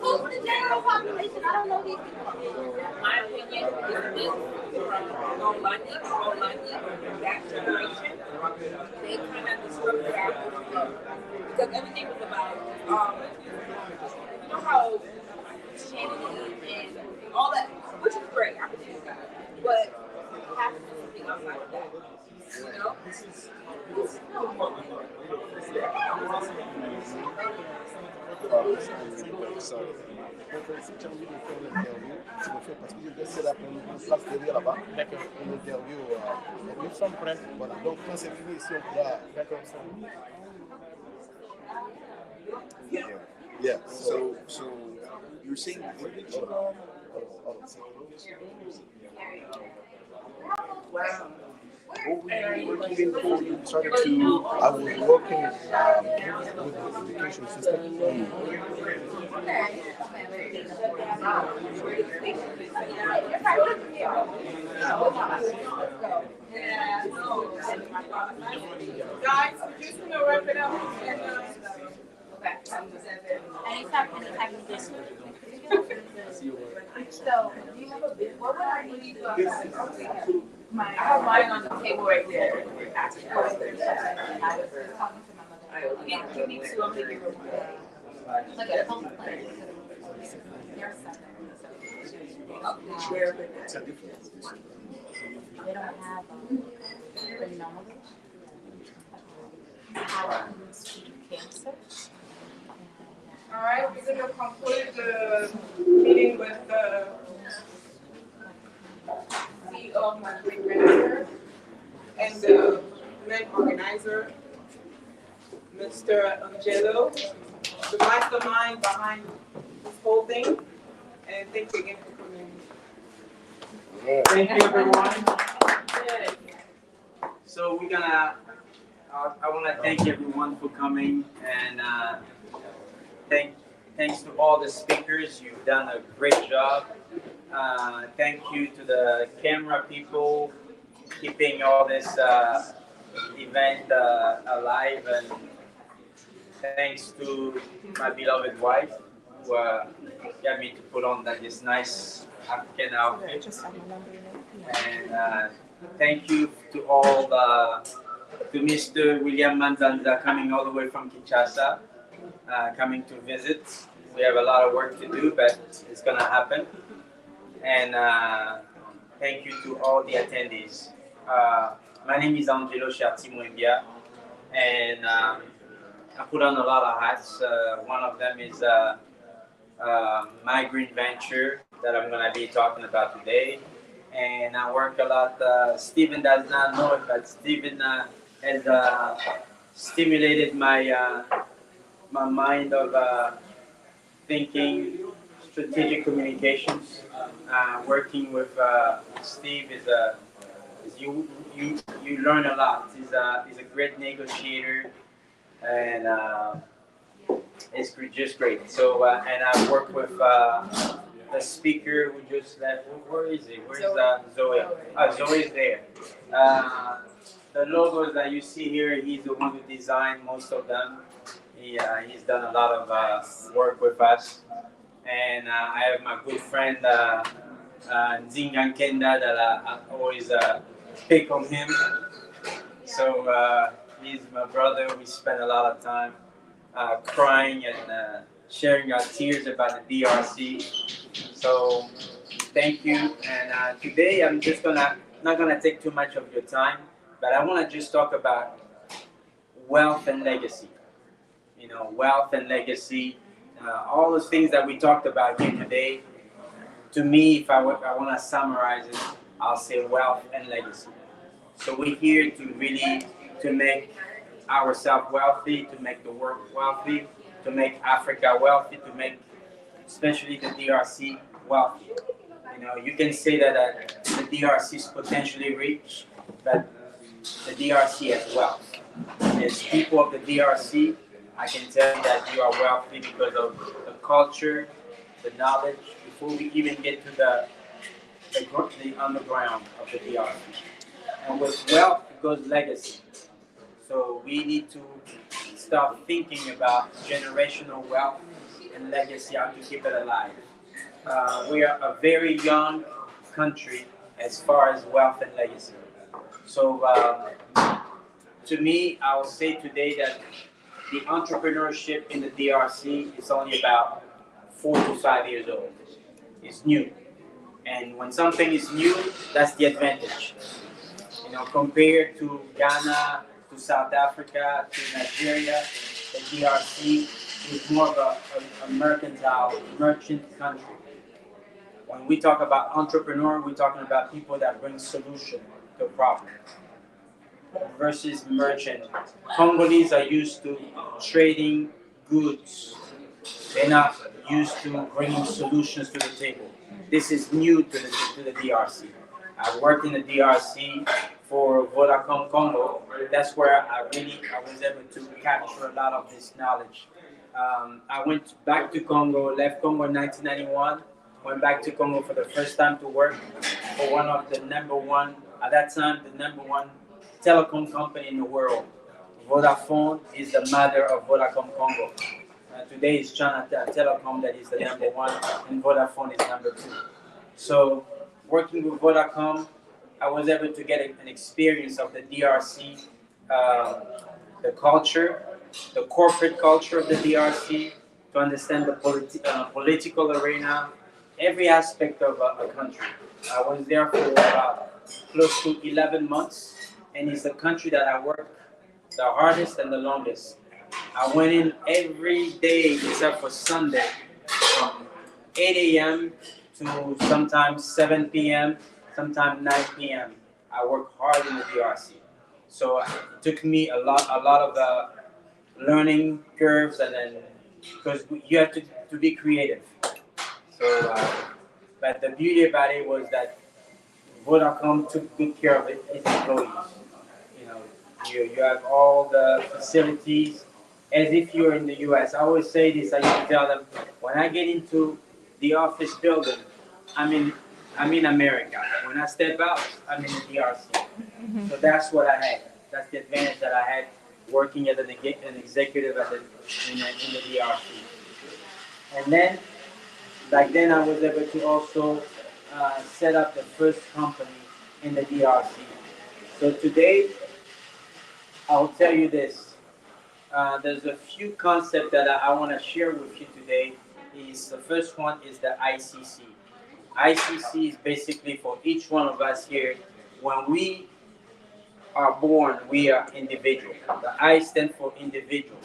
Who's the general population? I don't know these people. My opinion is this. That generation, they kind of disrupted our whole flow. Because everything was about, you know how Christianity and all that, which is great, I believe in God. But it has to be something outside of that. You know? Si tu as envie de faire l'interview, tu le fais parce que je vais essayer d'apprendre une place derrière là-bas. D'accord. Une interview. Nous sommes prêts. Voilà. Donc quand c'est fini ici, on pourra. D'accord. Yeah. So you're saying Wow. What were you working in before you started to? I was working with the education system. Guys, we're just gonna wrap it up. Anytime of this. So, do you have a bid? What would I need? I have mine on the table right there. Actually, I was talking to my mother. Give me two. I'm gonna give her one. Look at both players. They're seven. They don't have phenomenal cancer. All right, we're gonna conclude the meeting with the CEO of my great grandmother and the main organizer, Mr. Angelo, the mastermind behind this whole thing. And thank you again for coming. Thank you, everyone. So we're gonna, I want to thank everyone for coming, and thanks to all the speakers. You've done a great job. Thank you to the camera people keeping all this event alive, and thanks to my beloved wife who got me to put on this nice African outfit. And thank you to all to Mr. William Manzanza coming all the way from Kinshasa, coming to visit. We have a lot of work to do, but it's gonna happen. And thank you to all the attendees. My name is Angelo Charti-Mwengia, and I put on a lot of hats. One of them is my green venture that I'm gonna be talking about today. And I work a lot. Stephen does not know it, but Stephen has stimulated my my mind of thinking, strategic communications. Working with Steve is you learn a lot. He's a great negotiator, and it's just great. So and I work with the speaker who just left. Where is he? Where's Zoe? Zoe's there. The logos that you see here, he's the one who designed most of them. He's done a lot of work with us. And I have my good friend Nzinga Kenda that I always pick on him. So he's my brother. We spend a lot of time crying and sharing our tears about the DRC. So thank you. And today I'm just not gonna take too much of your time, but I want to just talk about wealth and legacy. You know, wealth and legacy. All those things that we talked about here today. To me, if I want to summarize it, I'll say wealth and legacy. So we're here to really make ourselves wealthy, to make the world wealthy, to make Africa wealthy, to make especially the DRC wealthy. You know, you can say that the DRC is potentially rich, but the DRC has wealth. As people of the DRC, I can tell you that you are wealthy because of the culture, the knowledge, before we even get to the underground of the DRC. And with wealth goes legacy. So we need to start thinking about generational wealth and legacy, how to keep it alive. We are a very young country as far as wealth and legacy. So to me, I will say today that the entrepreneurship in the DRC is only about 4 to 5 years old. It's new. And when something is new, that's the advantage. You know, compared to Ghana, to South Africa, to Nigeria, the DRC is more of a mercantile, merchant country. When we talk about entrepreneur, we're talking about people that bring solution to a problem. Versus merchant. Congolese are used to trading goods. They're not used to bringing solutions to the table. This is new to the DRC. I worked in the DRC for Vodacom Congo. That's where I was able to capture a lot of this knowledge. I went back to Congo, left Congo in 1991, went back to Congo for the first time to work for one of the number one telecom company in the world. Vodafone is the mother of Vodacom Congo. Today it's China Telecom that is the number one, and Vodafone is number 2. So working with Vodacom, I was able to get an experience of the DRC, the culture, the corporate culture of the DRC, to understand the political arena, every aspect of a country. I was there for about close to 11 months, and it's the country that I worked the hardest and the longest. I went in every day except for Sunday, from 8 a.m. to sometimes 7 p.m., sometimes 9 p.m. I work hard in the DRC. So it took me a lot of learning curves, and then because you have to be creative. So, but the beauty about it was that Vodacom took good care of its employees. You know, you have all the facilities as if you're in the U.S. I always say this. I used to tell them, when I get into the office building, I'm in America. When I step out, I'm in the DRC. So that's what I had. That's the advantage that I had working as an executive in the DRC. And then, back then, I was able to also set up the first company in the DRC. So today, I'll tell you this. There's a few concepts that I want to share with you today. The first one is the ICC. ICC is basically for each one of us here. When we are born, we are individual. The I stand for individual.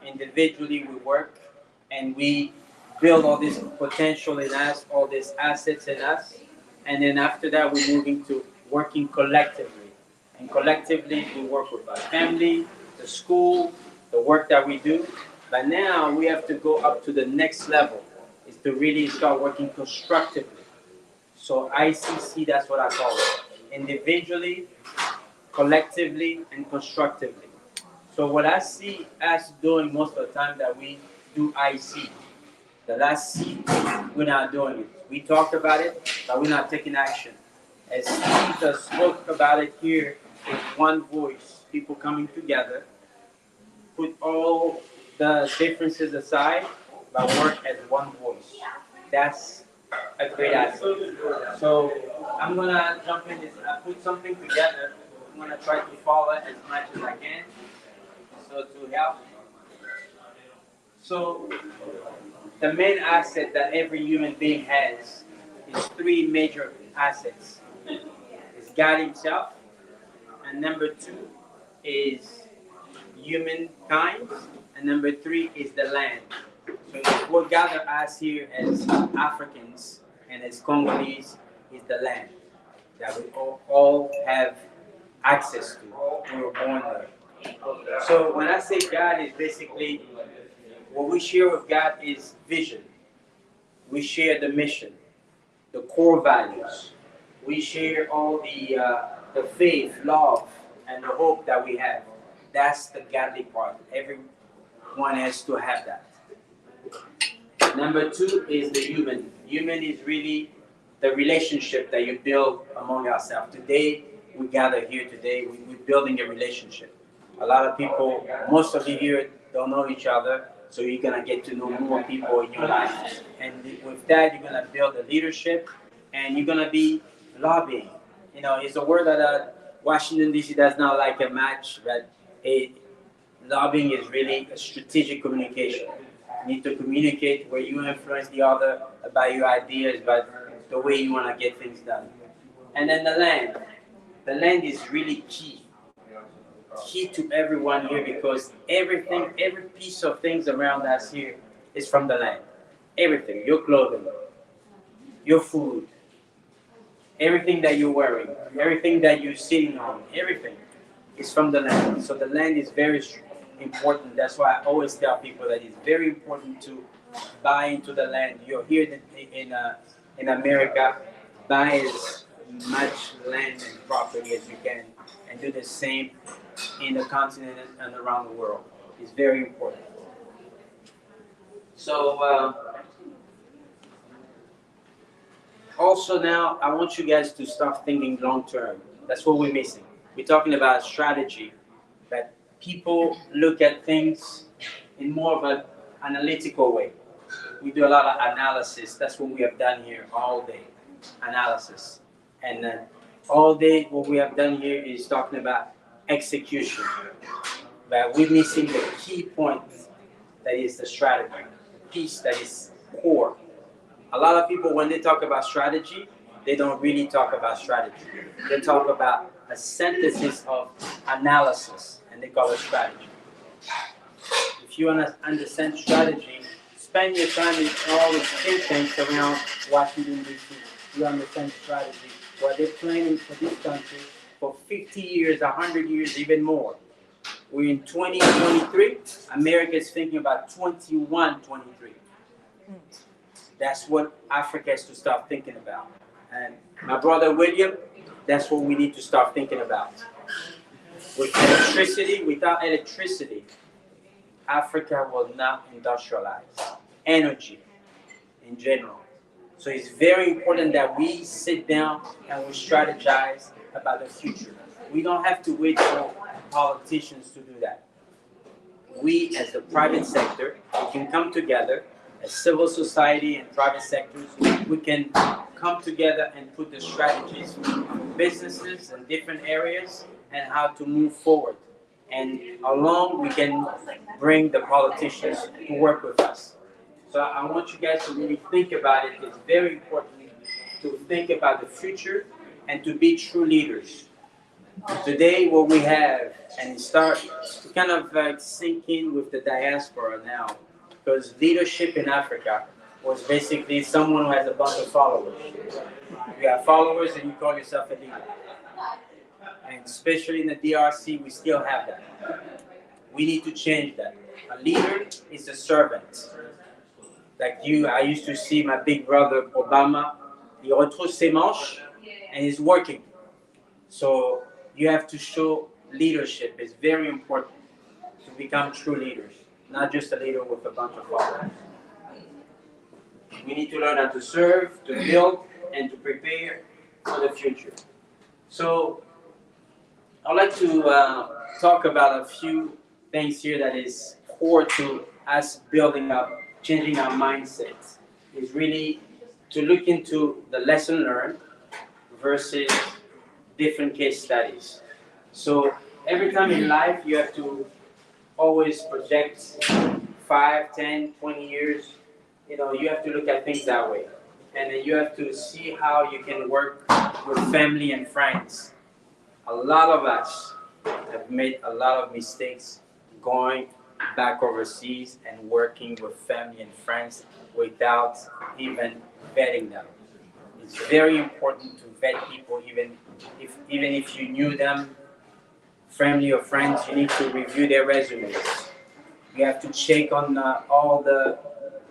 Individually, we work and we build all this potential in us, all these assets in us, and then after that, we're moving to working collectively. And collectively, we work with our family, the school, the work that we do. But now we have to go up to the next level, is to really start working constructively. So ICC, that's what I call it. Individually, collectively, and constructively. So what I see us doing most of the time that we do IC, the last C, we're not doing it. We talked about it, but we're not taking action. As Steve spoke about it here, is one voice, people coming together, put all the differences aside, but work as one voice. That's a great asset. So I'm gonna jump in this. I put something together. I'm gonna try to follow it as much as I can. So to help. So the main asset that every human being has is three major assets. It's God Himself, and number two is humankind, and number three is the land. So what gather us here as Africans and as Congolese is the land that we all have access to. We were born there. So when I say God, is basically what we share with God is vision. We share the mission, the core values. We share all the faith, love, and the hope that we have. That's the godly part. Everyone has to have that. Number two is the human. Human is really the relationship that you build among yourselves. Today, we gather here today, we're building a relationship. A lot of people, most of you here don't know each other, so you're gonna get to know more people in your life. And with that, you're gonna build a leadership, and you're gonna be lobbying. You know, it's a word that Washington, D.C. does not like a match, but lobbying is really a strategic communication. You need to communicate where you influence the other about your ideas, about the way you want to get things done. And then the land. The land is really key. Key to everyone here, because everything, every piece of things around us here is from the land. Everything, your clothing, your food, everything that you're wearing, everything that you're sitting on, everything is from the land. So the land is very important. That's why I always tell people that it's very important to buy into the land. You're here in America, buy as much land and property as you can, and do the same in the continent and around the world. It's very important. So also now, I want you guys to start thinking long term. That's what we're missing. We're talking about strategy, but people look at things in more of an analytical way. We do a lot of analysis. That's what we have done here all day, analysis. And All day, what we have done here is talking about execution. But we're missing the key point, that is the strategy, the piece that is core. A lot of people, when they talk about strategy, they don't really talk about strategy. They talk about a synthesis of analysis, and they call it strategy. If you want to understand strategy, spend your time in all the think tanks around Washington, D.C. You understand strategy. What they're planning for this country for 50 years, 100 years, even more. We're in 2023. America is thinking about 2123. That's what Africa has to start thinking about. And my brother William, that's what we need to start thinking about. With electricity, without electricity, Africa will not industrialize. Energy in general. So it's very important that we sit down and we strategize about the future. We don't have to wait for politicians to do that. We, as the private sector, we can come together, as civil society and private sectors, we can come together and put the strategies for businesses in different areas and how to move forward. And along, we can bring the politicians to work with us. So I want you guys to really think about it. It's very important to think about the future and to be true leaders. Today, what we have, and start to kind of sink in with the diaspora now, because leadership in Africa was basically someone who has a bunch of followers. You have followers and you call yourself a leader. And especially in the DRC, we still have that. We need to change that. A leader is a servant. Like you, I used to see my big brother Obama, he retrousse ses manches and he's working. So you have to show leadership. It's very important to become true leaders, not just a leader with a bunch of followers. We need to learn how to serve, to build, and to prepare for the future. So I'd like to talk about a few things here that is core to us building up, changing our mindsets. Is really to look into the lesson learned versus different case studies. So every time in life you have to always project 5, 10, 20 years. You have to look at things that way. And then you have to see how you can work with family and friends. A lot of us have made a lot of mistakes going back overseas and working with family and friends without even vetting them. It's very important to vet people, even if you knew them, family or friends. You need to review their resumes. You have to check on all the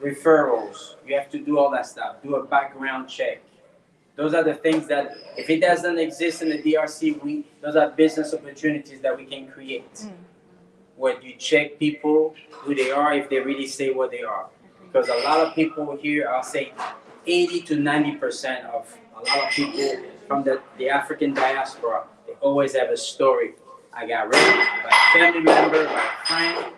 referrals. You have to do all that stuff. Do a background check. Those are the things that, if it doesn't exist in the DRC, those are business opportunities that we can create. Where you check people, who they are, if they really say what they are. Because a lot of people here, I'll say 80 to 90% of a lot of people from the African diaspora, they always have a story. I got raped by a family member, by a friend.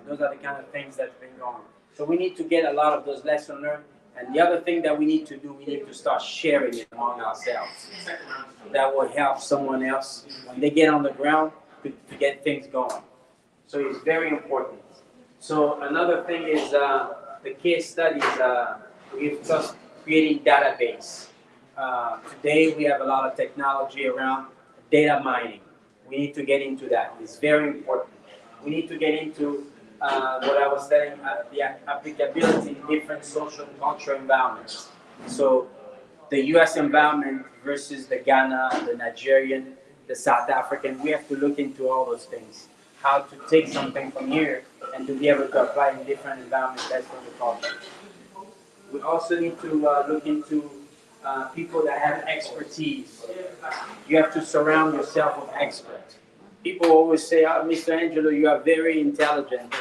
Those are the kind of things that's been going on. So we need to get a lot of those lessons learned. And the other thing that we need to do, we need to start sharing it among ourselves. That will help someone else when they get on the ground to get things going. So it's very important. So another thing is the case studies. We've just creating database. Today we have a lot of technology around data mining. We need to get into that. It's very important. We need to get into what I was saying, the applicability in different social and cultural environments. So the US environment versus the Ghana, the Nigerian, the South African, we have to look into all those things. How to take something from here and to be able to apply in different environments based on the culture. We also need to look into people that have expertise. You have to surround yourself with experts. People always say, Mr. Angelo, you are very intelligent.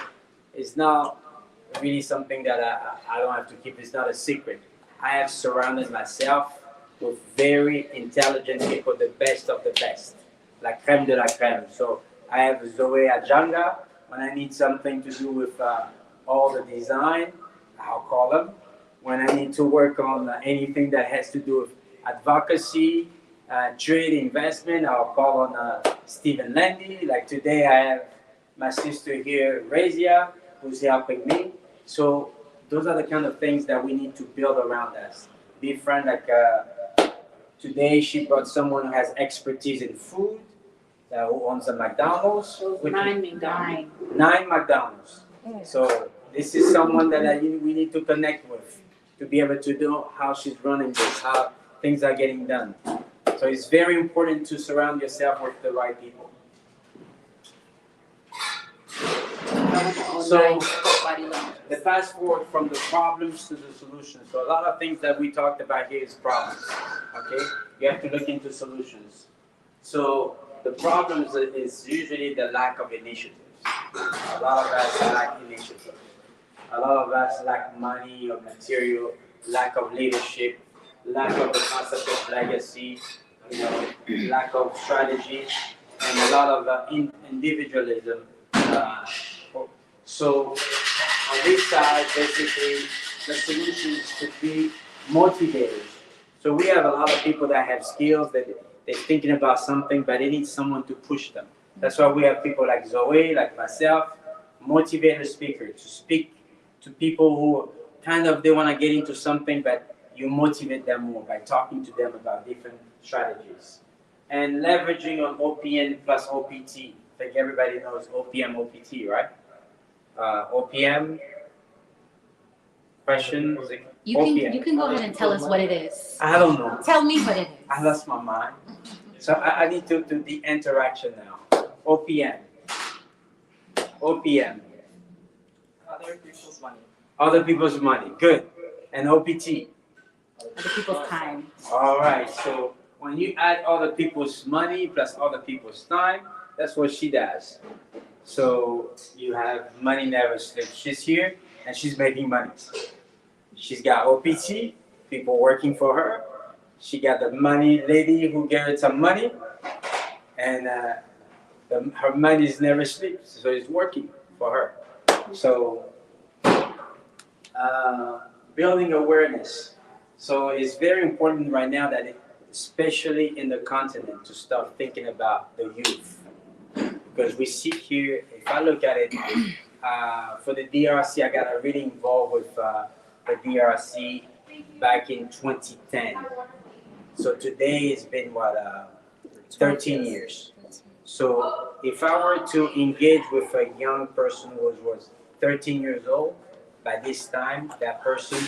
It's not really something that I don't have to keep. It's not a secret. I have surrounded myself with very intelligent people, the best of the best, la crème de la crème. So I have Zoe Ajanga. When I need something to do with all the design, I'll call them. When I need to work on anything that has to do with advocacy, trade investment, I'll call on Stephen Landy. Like today, I have my sister here, Razia, who's helping me. So those are the kind of things that we need to build around us. Be friend, like today she brought someone who has expertise in food, who owns a McDonald's. Nine McDonald's. 9 McDonald's. So this is someone that we need to connect with to be able to know how she's running this, how things are getting done. So it's very important to surround yourself with the right people. So the fast forward from the problems to the solutions. So a lot of things that we talked about here is problems. Okay, you have to look into solutions. So the problems is usually the lack of initiatives. A lot of us lack initiative. A lot of us lack money or material, lack of leadership, lack of the concept of legacy, lack of strategy, and a lot of individualism. So on this side, basically, the solution is to be motivators. So we have a lot of people that have skills that they're thinking about something, but they need someone to push them. That's why we have people like Zoe, like myself, motivator speakers, to speak to people who kind of, they want to get into something, but you motivate them more by talking to them about different strategies. And leveraging on OPM plus OPT. I think everybody knows OPM, OPT, right? OPM, question? You can go ahead and tell us what it is. I don't know. Tell me what it is. I lost my mind. So I need to do the interaction now. OPM. OPM. Other people's money. Other people's money. Good. And OPT. Other people's time. All right. So when you add other people's money plus other people's time, that's what she does. So you have money never sleeps. She's here and she's making money. She's got OPT, people working for her. She got the money lady who gave her some money, and her money never sleeps, so it's working for her. So building awareness. So it's very important right now that, especially in the continent, to start thinking about the youth. Because we see here, if I look at it, for the DRC, I got really involved with the DRC back in 2010. So today it's been, 13 years. So if I were to engage with a young person who was 13 years old, by this time, that person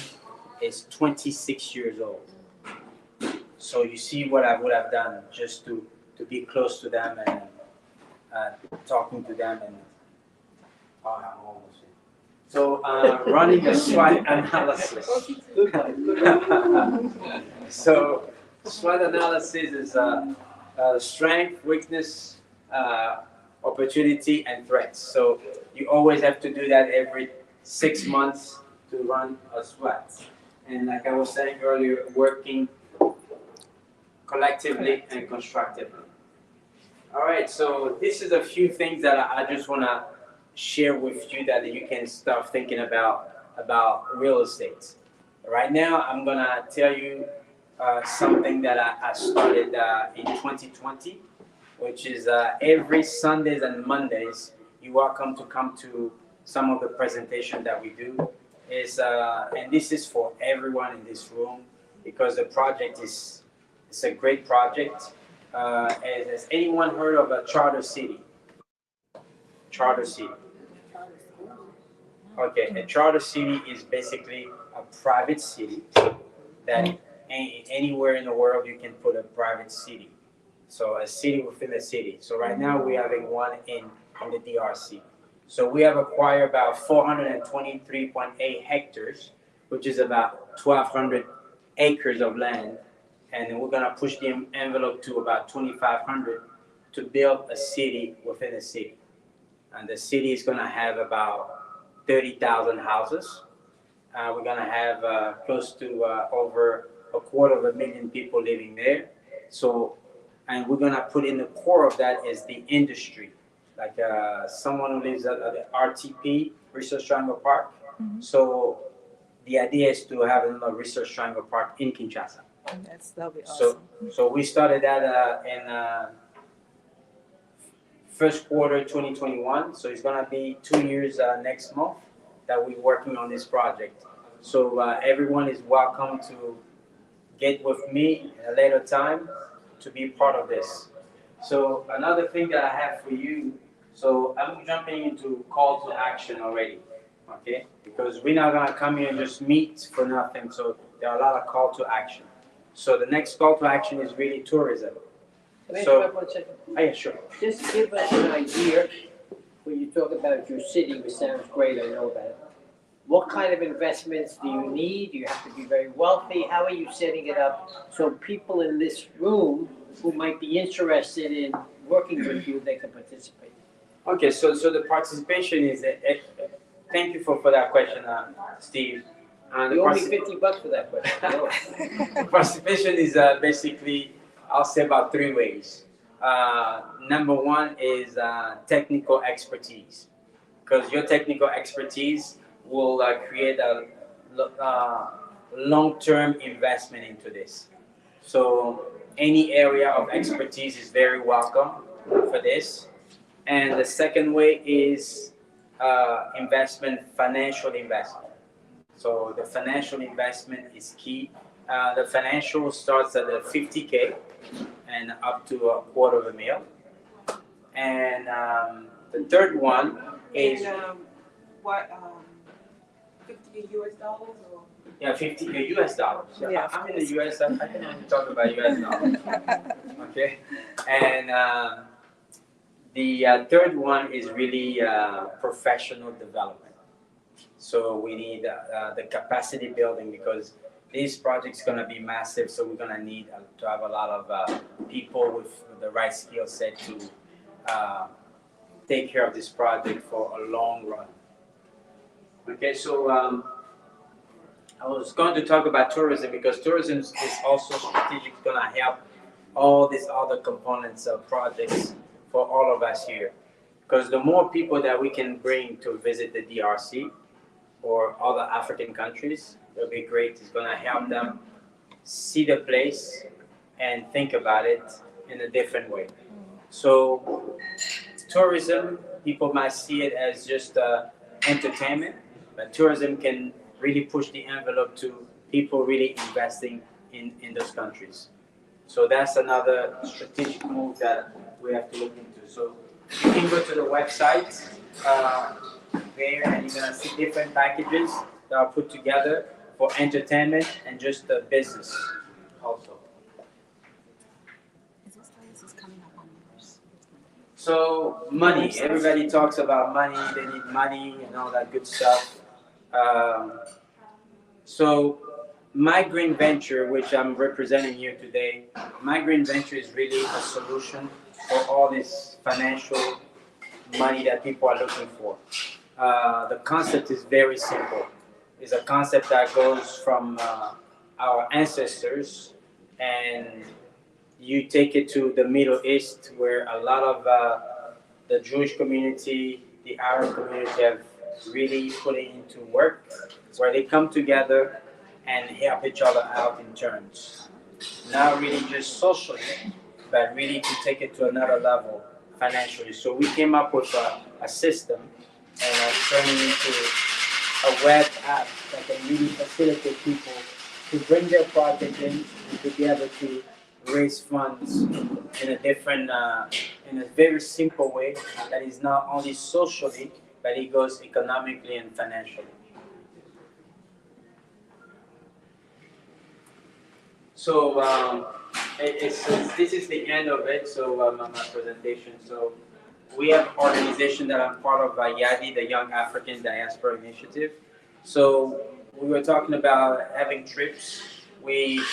is 26 years old. So you see what I would have done just to be close to them and talking to them and so running a SWOT analysis. So SWOT analysis is strength, weakness, opportunity, and threats. So you always have to do that every 6 months to run a SWOT. And like I was saying earlier, working collectively and constructively. All right, so this is a few things that I just want to share with you that you can start thinking about real estate. Right now, I'm going to tell you something that I started in 2020, which is every Sundays and Mondays, you're welcome to come to some of the presentation that we do. And this is for everyone in this room because the project it's a great project. Has anyone heard of a charter city? Charter city. Okay, a charter city is basically a private city that anywhere in the world you can put a private city. So a city within a city. So right now we're having one in the DRC. So we have acquired about 423.8 hectares, which is about 1,200 acres of land. And we're gonna push the envelope to about 2,500 to build a city within a city. And the city is gonna have about 30,000 houses. We're gonna have close to over 250,000 people living there. So, and we're gonna put in the core of that is the industry. Like someone who lives at the RTP, Research Triangle Park. Mm-hmm. So the idea is to have another Research Triangle Park in Kinshasa. That'll be awesome. So we started that in first quarter 2021. So it's gonna be 2 years next month that we're working on this project. So everyone is welcome to get with me at a later time to be part of this. So another thing that I have for you, so I'm jumping into call to action already, okay? Because we're not gonna come here and just meet for nothing. So there are a lot of call to action. So the next call to action is really tourism. Can I So- interrupt 1 second? Oh, yeah, sure. Just give us an idea, when you talk about your city, which sounds great, I know about it. What kind of investments do you need? Do you have to be very wealthy? How are you setting it up so people in this room who might be interested in working with you, they can participate? Okay, so the participation is, thank you for that question, Steve. The You owe me $50 for that question. participation is basically, I'll say about 3 ways. Number one is technical expertise, because your technical expertise will create a long-term investment into this. So any area of expertise is very welcome for this. And the second way is financial investment. So the financial investment is key. The financial starts at the 50K and up to $250,000. And the third one is And what, 50 US dollars or? yeah, 50 US dollars. Yeah, I'm in the US. I can only talk about US dollars. Okay, and the third one is really professional development. So we need the capacity building because this project's gonna be massive. So we're gonna need to have a lot of people with the right skill set to take care of this project for a long run. Okay, so I was going to talk about tourism because tourism is also strategic, going to help all these other components of projects for all of us here. Because the more people that we can bring to visit the DRC or other African countries, it'll be great. It's going to help them see the place and think about it in a different way. So tourism, people might see it as just entertainment, but tourism can really push the envelope to people really investing in those countries. So that's another strategic move that we have to look into. So you can go to the website there and you're gonna see different packages that are put together for entertainment and just the business also. So money, everybody talks about money, they need money and all that good stuff. So my green venture, which I'm representing here today, my green venture is really a solution for all this financial money that people are looking for. The concept is very simple. It's a concept that goes from our ancestors, and you take it to the Middle East, where a lot of the Jewish community, the Arab community have really put it into work, where they come together and help each other out in turns. Not really just socially, but really to take it to another level financially. So we came up with a system and turning into a web app that can really facilitate people to bring their project in and to be able to raise funds in a different, in a very simple way that is not only socially, but it goes economically and financially. So this is the end of it. So my presentation. So we have an organization that I'm part of, YADI, the Young African Diaspora Initiative. So we were talking about having trips. We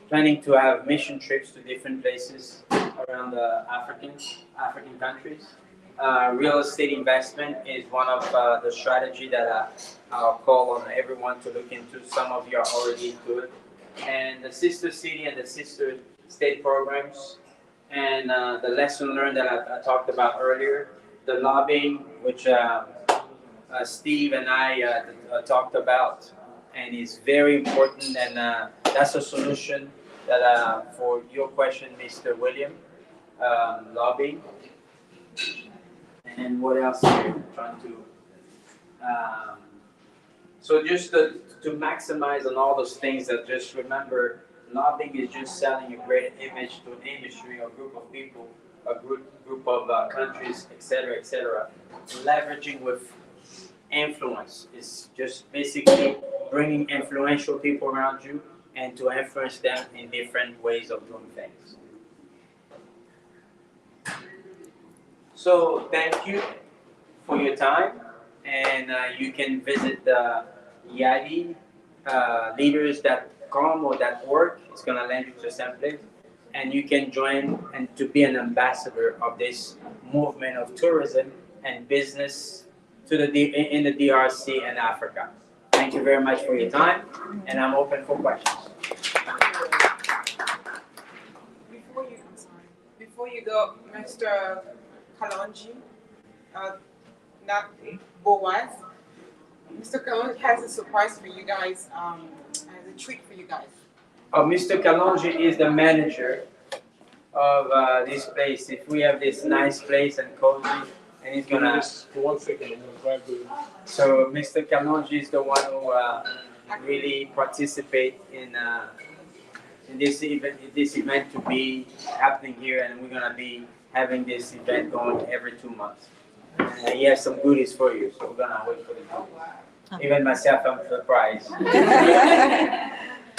planning to have mission trips to different places around the African countries. Real estate investment is one of the strategy that I'll call on everyone to look into. Some of you are already into it. And the sister city and the sister state programs, and the lesson learned that I talked about earlier, the lobbying, which Steve and I talked about, and is very important, and that's a solution that for your question, Mr. William, lobbying. And what else are you trying to? So just to maximize on all those things, that just remember, lobbying is just selling a great image to an industry or group of people, a group of countries, etc. Leveraging with influence is just basically bringing influential people around you and to influence them in different ways of doing things. So thank you for your time, and you can visit the YADI leaders.com or .org. It's gonna land you to the same place, and you can join and to be an ambassador of this movement of tourism and business to in the DRC and Africa. Thank you very much for your time, and I'm open for questions. Before you go, Mr. Kalonji, not Boaz. Mr. Kalonji has a surprise for you guys, as a treat for you guys. Mr. Kalonji is the manager of this place. If we have this nice place and cozy, and he's gonna. Just for 1 second, I'm gonna grab the. So Mr. Kalonji is the one who really participate in this event to be happening here, and we're gonna be having this event going every 2 months. And he has some goodies for you, so we're gonna wait for the goodies. Even myself, I'm surprised.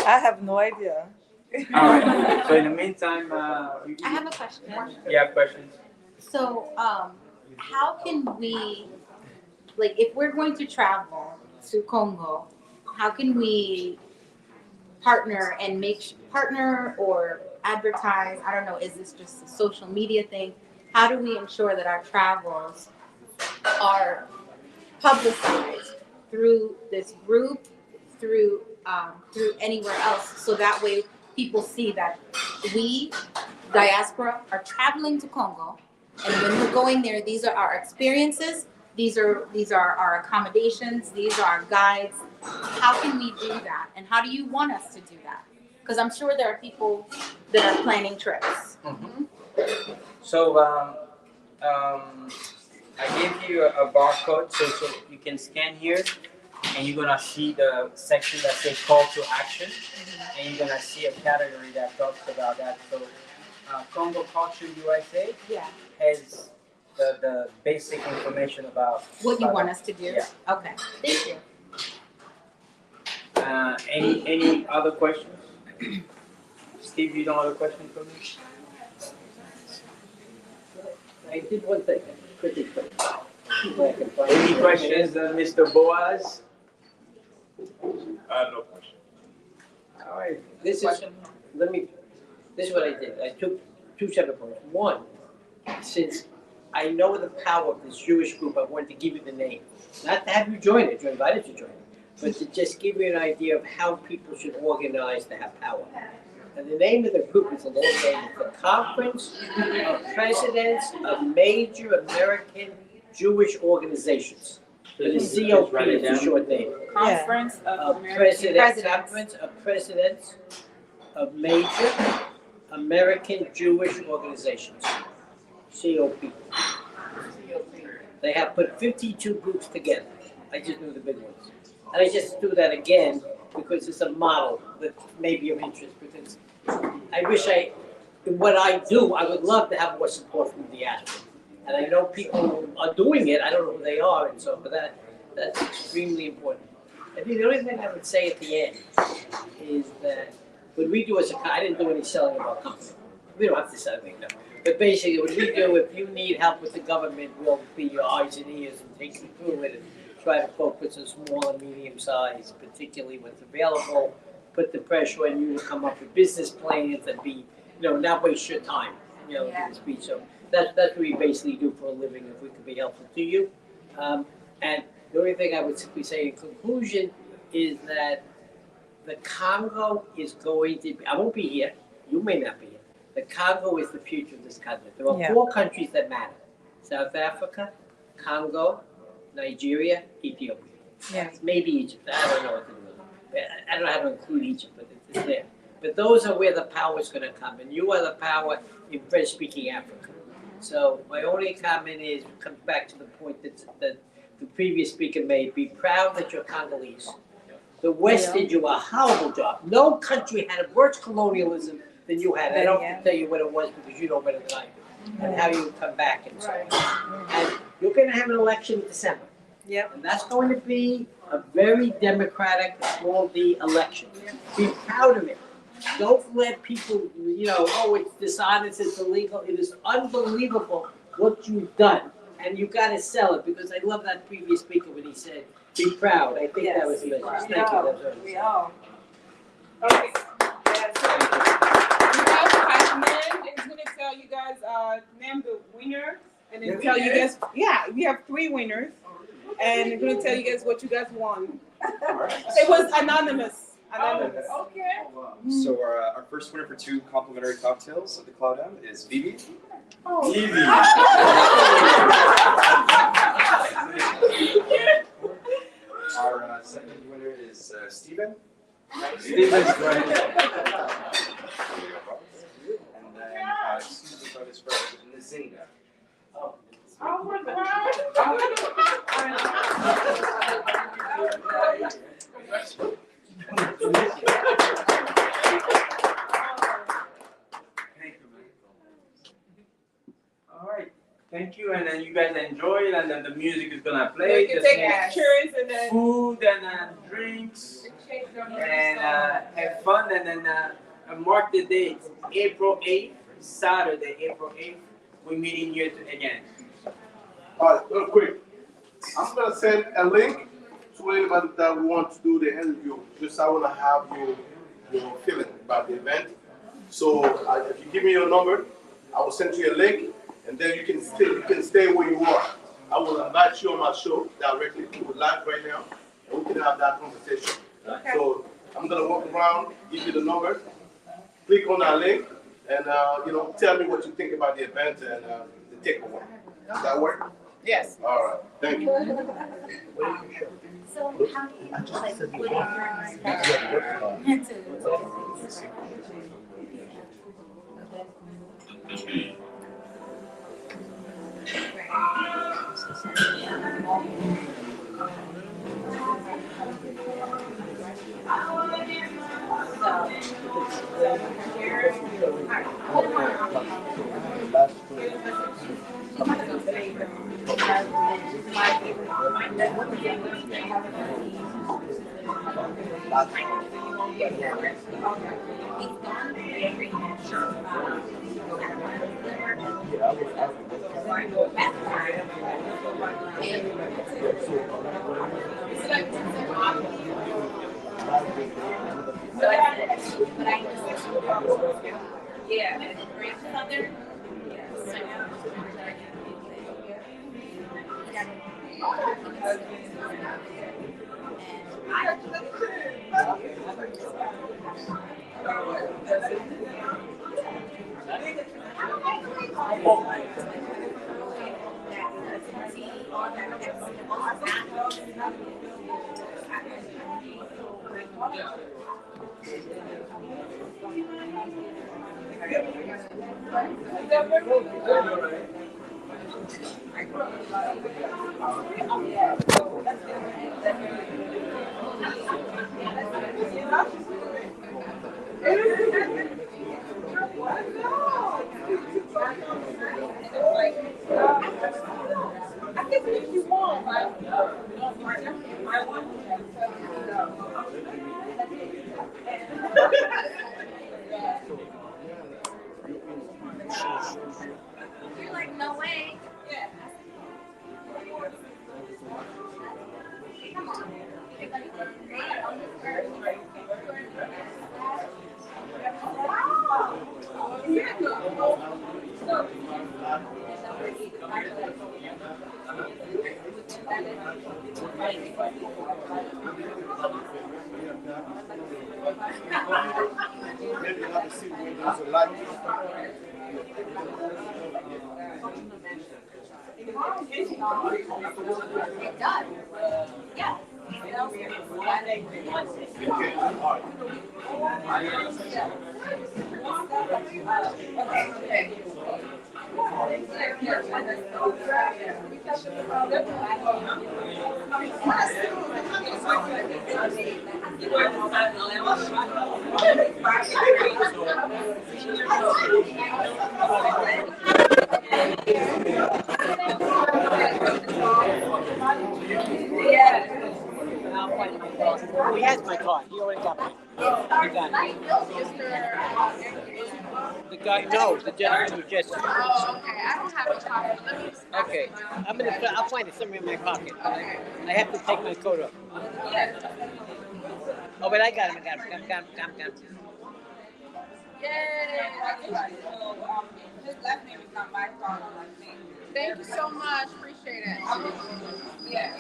I have no idea. All right. So in the meantime, I have a question. You have questions? So, how can we, like, if we're going to travel to Congo, how can we partner and partner or advertise? I don't know, is this just a social media thing? How do we ensure that our travels are publicized through this group, through anywhere else, so that way people see that we, diaspora, are traveling to Congo, and when we're going there, these are our experiences, these are our accommodations, these are our guides. How can we do that, and how do you want us to do that? Because I'm sure there are people that are planning trips. Mm-hmm. So I gave you a barcode, so you can scan here, and you're gonna see the section that says call to action, and you're gonna see a category that talks about that. So Congo Culture USA has the basic information about what you want that. us to do. Yeah. Okay, thank you. Any other questions? Steve, you don't have a question for me? I did one thing, quickly. Any questions, Mr. Boaz? No question. All right, this is what I did. I took two separate points. One, since I know the power of this Jewish group, I wanted to give you the name. Not to have you join it, you're invited to join it, but to just give you an idea of how people should organize to have power. And the name of the group is a little name, the Conference of Presidents of Major American Jewish Organizations. So the COP is a short name. Conference of American Presidents. Conference of Presidents of Major American Jewish Organizations. COP. They have put 52 groups together. I just knew the big ones. And I just do that again because it's a model that may be of interest, because I wish in what I do, I would love to have more support from the diaspora. And I know people are doing it, I don't know who they are, and so, but that's extremely important. I think the only thing I would say at the end is that when we do I didn't do any selling of our company. We don't have to sell anything, no. But basically, what we do, if you need help with the government, we'll be your eyes and ears and take you through it and try to focus on small and medium size, particularly what's available, put the pressure on you to come up with business plans and be, not waste your time, in the speech. So that's what we basically do for a living, if we could be helpful to you. And the only thing I would simply say in conclusion is that the Congo is going to be, I won't be here, you may not be here. The Congo is the future of this continent. There are 4 countries that matter: South Africa, Congo, Nigeria, Ethiopia. Maybe Egypt. I don't know what to do with it. I don't know how to include Egypt, but is there. But those are where the power is gonna come, and you are the power in French-speaking Africa. So my only comment is, comes back to the point that the previous speaker made, be proud that you're Congolese. The West did you a horrible job. No country had worse colonialism than you had. I don't have to tell you what it was because you know better than I do, and how you come back and so on. And you're gonna have an election in December. Yep. And that's going to be a very democratic, small D election. Be proud of it. Don't let people, oh, it's dishonest, it's illegal. It is unbelievable what you've done. And you gotta sell it, because I love that previous speaker when he said, be proud. I think that was the message. Thank you. That was what I was We saying. all. Okay. Yeah, so you guys have named, it's gonna tell you guys, name the winner, and then tell you guys, yeah, we have 3 winners. And I'm gonna tell you guys what you guys won. It was anonymous. Anonymous. Okay. So our first winner for 2 complimentary cocktails at the Cloud M is Vivi. Oh. Vivi. Our second winner is Steven. Steven's right. And then Susan got his friend Nzinga. Oh my God. All right, thank you, and then you guys enjoy it, and then the music is gonna play. You can Just take more pictures and then. food and drinks, and have fun, and then mark the date, April 8th, Saturday, April 8th, we're meeting here again. All right, real quick. I'm gonna send a link to anybody that want to do the interview. Just I wanna have your feeling about the event. So if you give me your number, I will send you a link, and then you can stay where you are. I will invite you on my show directly. We're live right now, and we can have that conversation. Okay. So I'm gonna walk around, give you the number, click on that link, and tell me what you think about the event and the takeaway. Does that work? Yes. All right. Thank you. So how do you like put yeah, and then bring other. I think if you want, You're like, no way. Yeah. Come on. Maybe have a seat where there's a light. It does. Yeah. Oh, he has my card. He already got mine. He got it. The guy, no, the gentleman who just. Oh, okay. I don't have a copy. Let me. Okay, I'll find it somewhere in my pocket. I have to take my coat off. Oh, but I got him. Come. His last name is not my father's last name. Thank you so much. Appreciate it. Yeah.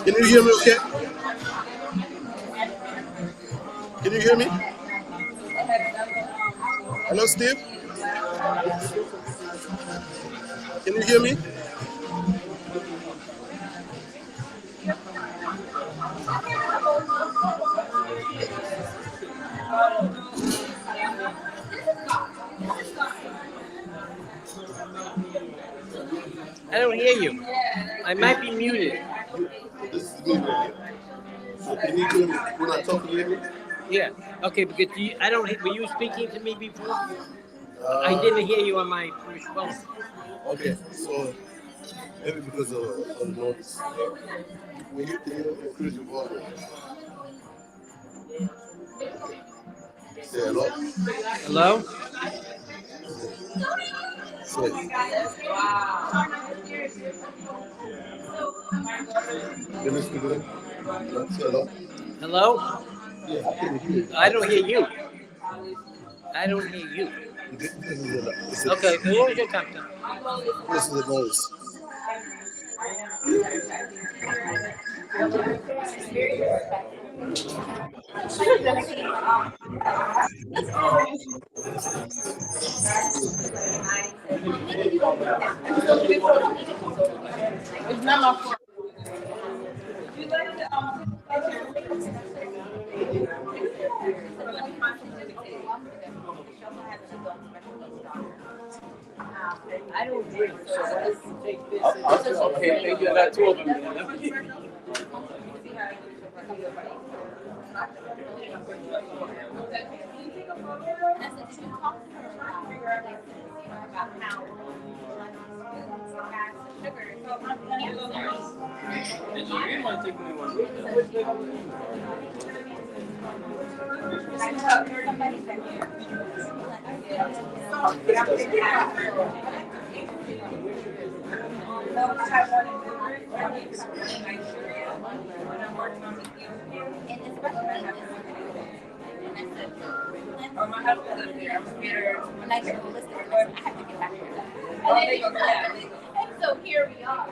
Can you hear me okay? Can you hear me? Hello, Steve? Can you hear me? I don't hear you. I might be muted. This is me right here. So can you hear me when I talk to you? Yeah. Okay, because I don't. Were you speaking to me before? I didn't hear you on my first phone. Okay, so maybe because of noise. Can you increase your volume? Say hello. Hello? Say. Can you speak again? Say hello. Hello? Yeah, I can hear you. I don't hear you. I don't hear you. Okay, what was your comment? This is the noise. It's not my fault. I don't drink, so let's take this. Okay, maybe you got two of them then. My husband lives there. I'm scared. When I get listed, I have to get back here. And so here we are.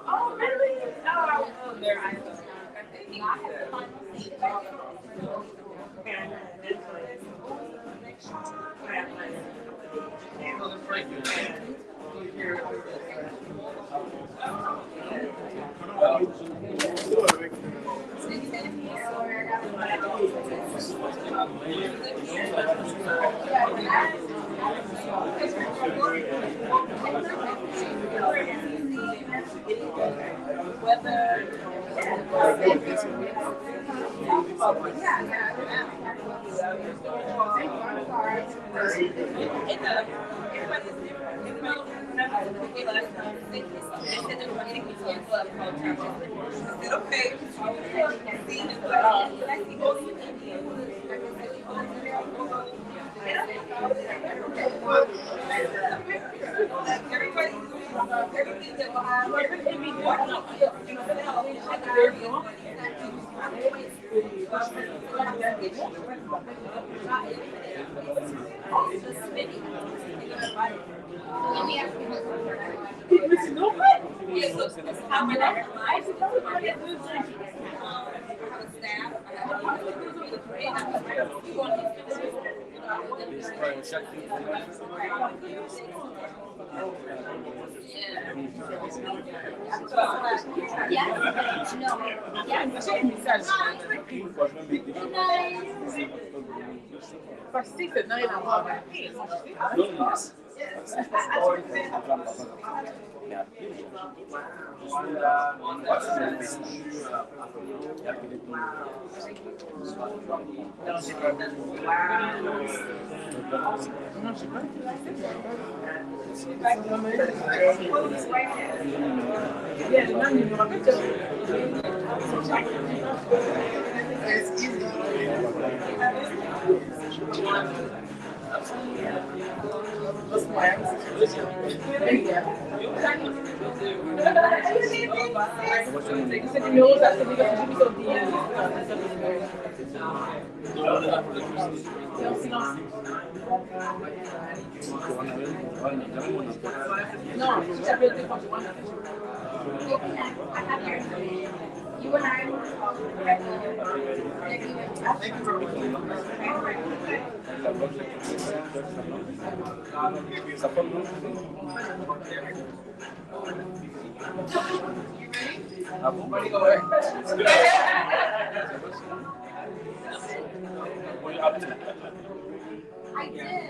Oh, really? No, I was there. I have to find the seat. give us they said they were going to take me to a club called Travel. I said, okay. See, when I see all these Indians, everybody, everything that yeah, so this is how my life I did.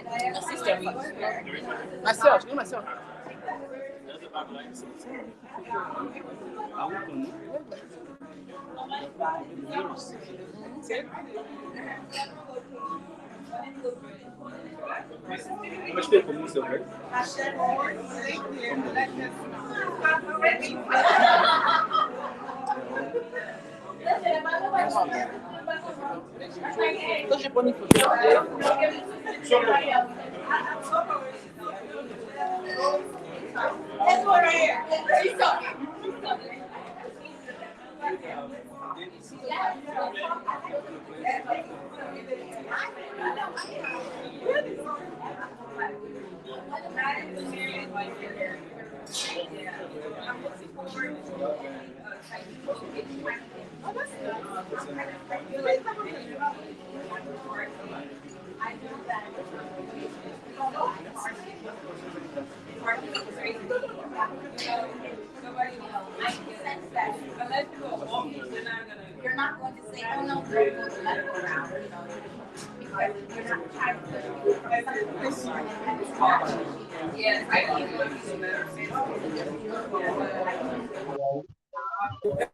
I actually Myself, you myself. Mas tem como seu rei? Tô de bonito. You're not going to say, oh no, don't go the medical route, you know, because you're not trying to. Yes,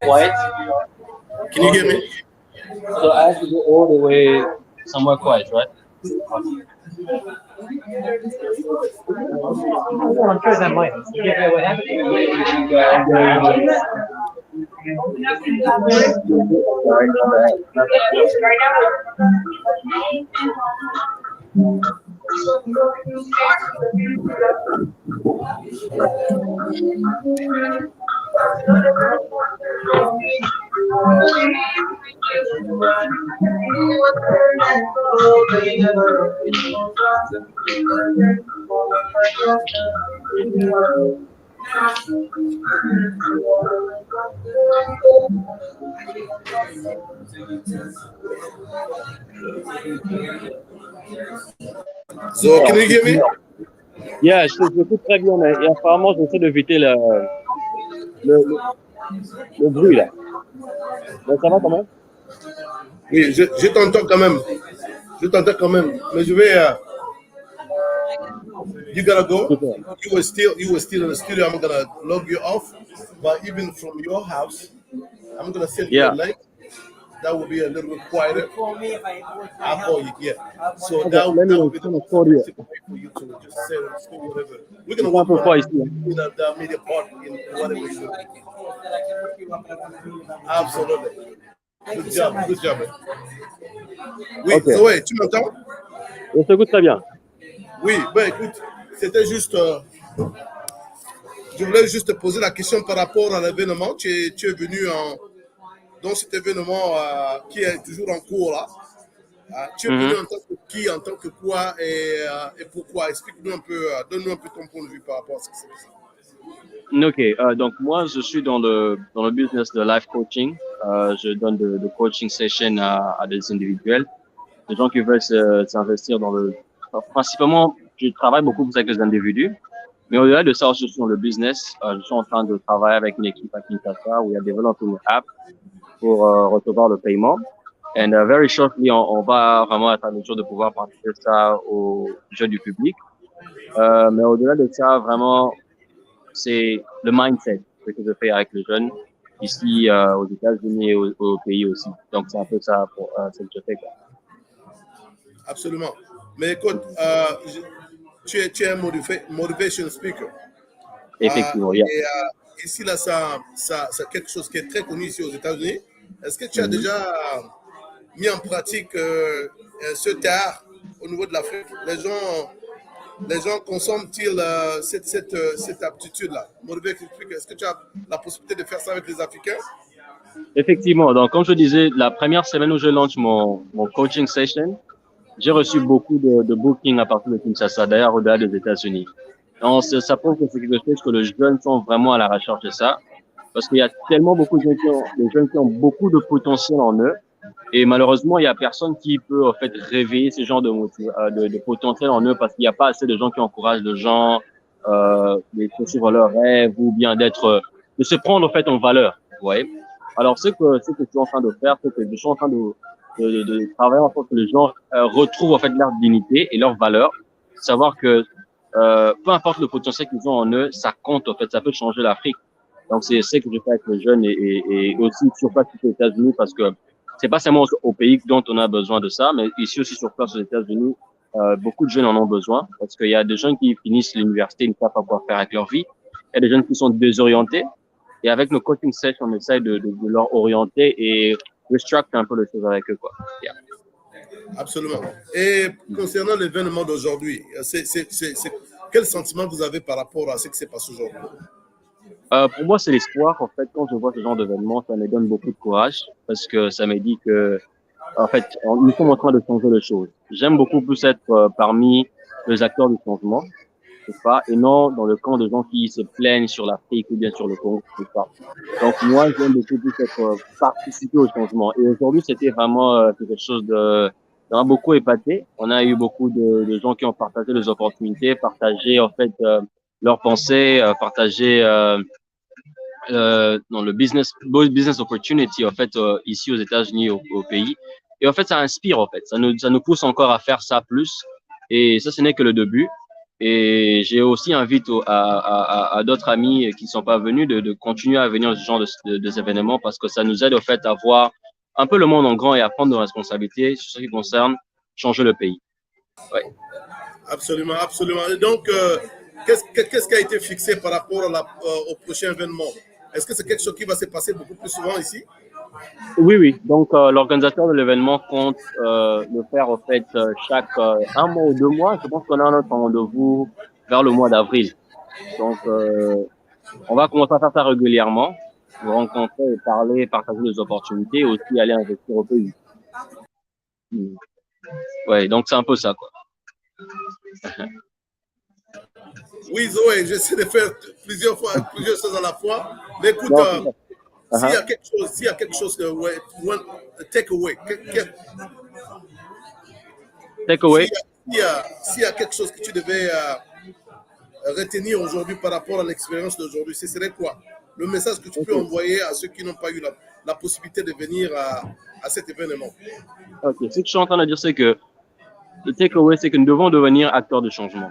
Quiet. Can you hear me? So I have to go all the way somewhere quiet, right? I'm sure that might. Yeah, what happened? So, can you hear me? Yeah, je t'écoute très bien, mais apparemment, j'essaie d'éviter le bruit là. Mais ça va quand même? Oui, je t'entends quand même. Je t'entends quand même. Mais je vais. You gotta go. You were still in the studio. I'm gonna log you off. But even from your house, I'm gonna send you a link. that will be a little bit quieter. I'll call you, yeah. So Ok, that let me will be the turn the most audio. effective way for you to just say whatever. We're C'est gonna un work peu on fort it. ici. Hein. The media part in whatever you do. Absolutely. Good job, man. Oui, Ok, Zoé, tu m'entends? on s'écoute très bien. Oui, ben écoute, c'était juste, je voulais juste te poser la question par rapport à l'événement. Tu es venu dans cet événement qui est toujours en cours là. Tu es venu en tant que qui, en tant que quoi et pourquoi? Explique-nous un peu, donne-nous un peu ton point de vue par rapport à ce qui s'est passé. Ok, donc moi je suis dans le business de life coaching. Je donne de coaching session à des individuels, des gens qui veulent s'investir dans le. Principalement, je travaille beaucoup plus avec les individus, mais au-delà de ça, je suis dans le business. Je suis en train de travailler avec une équipe à Kinshasa où il y a développé une app pour recevoir le paiement. And very shortly, on va vraiment être en mesure de pouvoir partager ça aux jeunes du public. Mais au-delà de ça, vraiment, c'est le mindset ce que je fais avec les jeunes ici aux États-Unis et au pays aussi. Donc, c'est un peu ça pour ce que je fais. Quoi. Absolument. Mais écoute, tu es un motivation speaker. Effectivement, yeah. Et ici, là, c'est quelque chose qui est très connu ici aux États-Unis. Est-ce que tu as déjà mis en pratique ce art au niveau de l'Afrique? Les gens consomment-ils cette aptitude-là? Motivation speaker, est-ce que tu as la possibilité de faire ça avec les Africains? Effectivement. Donc, comme je disais, la première semaine où je lance mon coaching session, j'ai reçu beaucoup de bookings à partir de Kinshasa, d'ailleurs au-delà des États-Unis. Donc, ça prouve que c'est quelque chose que les jeunes sont vraiment à la recherche de ça. Parce qu'il y a tellement beaucoup de jeunes qui ont beaucoup de potentiel en eux. Et malheureusement, il y a personne qui peut, en fait, réveiller ce genre de potentiel en eux parce qu'il n'y a pas assez de gens qui encouragent les gens, de suivre leurs rêves ou bien de se prendre, en fait, en valeur. Vous voyez? Alors, ce que je suis en train de faire, c'est que je suis en train de travailler en sorte que les gens retrouvent, en fait, leur dignité et leur valeur. Savoir que, peu importe le potentiel qu'ils ont en eux, ça compte, en fait, ça peut changer l'Afrique. Donc, c'est ce que je fais avec les jeunes et aussi sur place aux États-Unis parce que c'est pas seulement au pays dont on a besoin de ça, mais ici aussi sur place aux États-Unis, beaucoup de jeunes en ont besoin parce qu'il y a des jeunes qui finissent l'université, ils ne savent pas quoi faire avec leur vie. Il y a des jeunes qui sont désorientés et avec nos coaching sessions, on essaie de leur orienter et restructure un peu les choses avec eux, quoi. Yeah. Absolument. Et concernant l'événement d'aujourd'hui, quel sentiment vous avez par rapport à ce qui s'est passé aujourd'hui? Pour moi, c'est l'espoir. En fait, quand je vois ce genre d'événement, ça me donne beaucoup de courage parce que ça me dit que, en fait, nous sommes en train de changer les choses. J'aime beaucoup plus être parmi les acteurs du changement, n'est-ce pas, et non dans le camp de gens qui se plaignent sur l'Afrique ou bien sur le Congo, n'est-ce pas. Donc moi, j'aime beaucoup plus être participer au changement. Et aujourd'hui, c'était vraiment quelque chose ça m'a beaucoup épaté. On a eu beaucoup de gens qui ont partagé les opportunités, partagé en fait leurs pensées, partagé dans le business opportunity en fait ici aux États-Unis au pays. Et en fait, ça inspire en fait, ça nous pousse encore à faire ça plus. Et ça, ce n'est que le début. Et j'ai aussi invité à d'autres amis qui ne sont pas venus de continuer à venir à ce genre de événements parce que ça nous aide en fait à voir un peu le monde en grand et à prendre nos responsabilités sur ce qui concerne changer le pays. Ouais. Absolument, absolument. Et donc, qu'est-ce qui a été fixé par rapport au prochain événement? Est-ce que c'est quelque chose qui va se passer beaucoup plus souvent ici? Oui. Donc, l'organisateur de l'événement compte le faire en fait chaque 1 mois ou 2 mois. Je pense qu'on a notre rendez-vous vers le mois d'avril. Donc, on va commencer à faire ça régulièrement, nous rencontrer et parler, partager les opportunités et aussi aller investir au pays. Ouais, donc c'est un peu ça, quoi. Oui, Zoé, j'essaie de faire plusieurs choses à la fois. Mais écoute, s'il y a quelque chose que take away, s'il y a quelque chose que tu devais retenir aujourd'hui par rapport à l'expérience d'aujourd'hui, ce serait quoi? Le message que tu peux envoyer à ceux qui n'ont pas eu la possibilité de venir à cet événement. Ok, ce que je suis en train de dire, c'est que le takeaway, c'est que nous devons devenir acteurs de changement.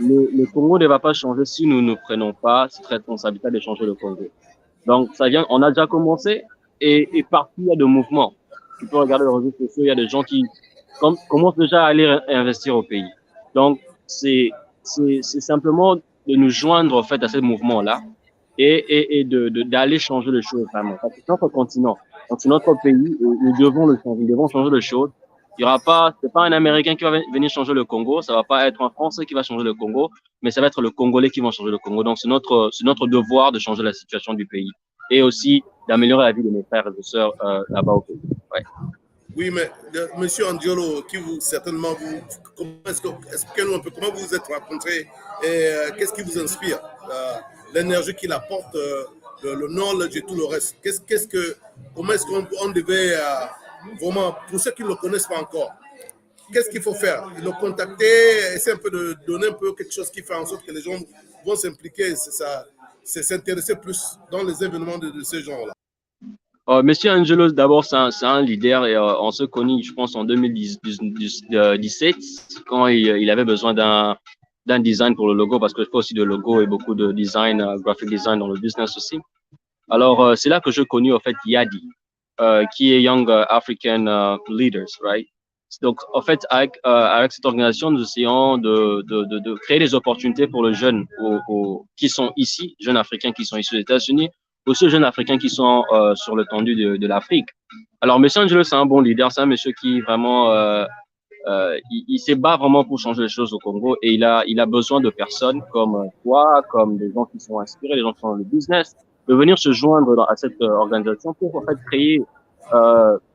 Le Congo ne va pas changer si nous ne prenons pas cette responsabilité de changer le Congo. Donc, on a déjà commencé, Et partout, il y a de mouvements. Tu peux regarder les réseaux sociaux, il y a des gens qui commencent déjà à aller investir au pays. Donc, c'est simplement de nous joindre, en fait, à ce mouvement-là et d'aller changer les choses, vraiment. Parce que c'est notre continent. Donc, c'est notre pays et nous devons le changer. Nous devons changer les choses. Il y aura pas, c'est pas un Américain qui va venir changer le Congo. Ça va pas être un Français qui va changer le Congo, mais ça va être le Congolais qui va changer le Congo. Donc, c'est notre devoir de changer la situation du pays et aussi d'améliorer la vie de mes frères et de sœurs là-bas au pays. Ouais. Oui, mais Monsieur Andiolo, qui vous certainement vous, comment expliquez-nous un peu comment vous vous êtes rencontrés et qu'est-ce qui vous inspire, l'énergie qu'il apporte, le knowledge et tout le reste. Comment est-ce qu'on devait vraiment, pour ceux qui ne le connaissent pas encore, qu'est-ce qu'il faut faire? Le contacter, essayer un peu de donner un peu quelque chose qui fait en sorte que les gens vont s'impliquer, c'est s'intéresser plus dans les événements de ce genre-là. Monsieur Angelo, d'abord, c'est un leader et on se connaît, je pense, en 2017, quand il avait besoin d'un design pour le logo, parce que je fais aussi de logo et beaucoup de design, graphic design dans le business aussi. Alors, c'est là que je connais, en fait, Yadi, qui est Young African Leaders, right? Donc, en fait, avec cette organisation, nous essayons de créer des opportunités pour les jeunes qui sont ici, jeunes Africains qui sont ici aux États-Unis, aussi aux jeunes Africains qui sont sur l'étendue de l'Afrique. Alors, Monsieur Angelo, c'est un bon leader, c'est un monsieur qui vraiment, il se bat vraiment pour changer les choses au Congo et il a besoin de personnes comme toi, comme des gens qui sont inspirés, des gens qui sont dans le business, de venir se joindre à cette organisation pour en fait créer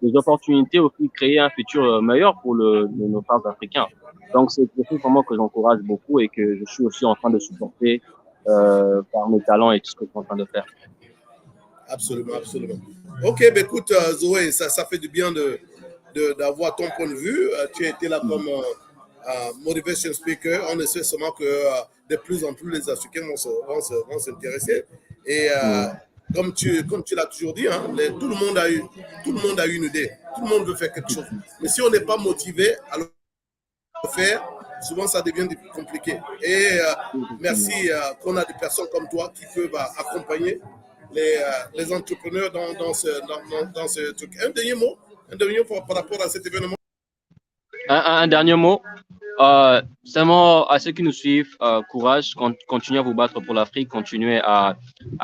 des opportunités, aussi créer un futur meilleur pour nos frères africains. Donc c'est quelque chose vraiment que j'encourage beaucoup et que je suis aussi en train de supporter par mes talents et tout ce que je suis en train de faire. Absolument, absolument. Ok, ben écoute, Zoé, ça fait du bien d'avoir ton point de vue. Tu as été là comme motivation speaker. On essaie seulement que de plus en plus les Africains vont s'intéresser. Et comme tu l'as toujours dit, hein, tout le monde a eu une idée. Tout le monde veut faire quelque chose. Mais si on n'est pas motivé à le faire, souvent ça devient compliqué. Et merci qu'on a des personnes comme toi qui peuvent accompagner les entrepreneurs dans ce truc. Un dernier mot par rapport à cet événement. Un dernier mot. Seulement à ceux qui nous suivent, courage, continuez à vous battre pour l'Afrique, continuez à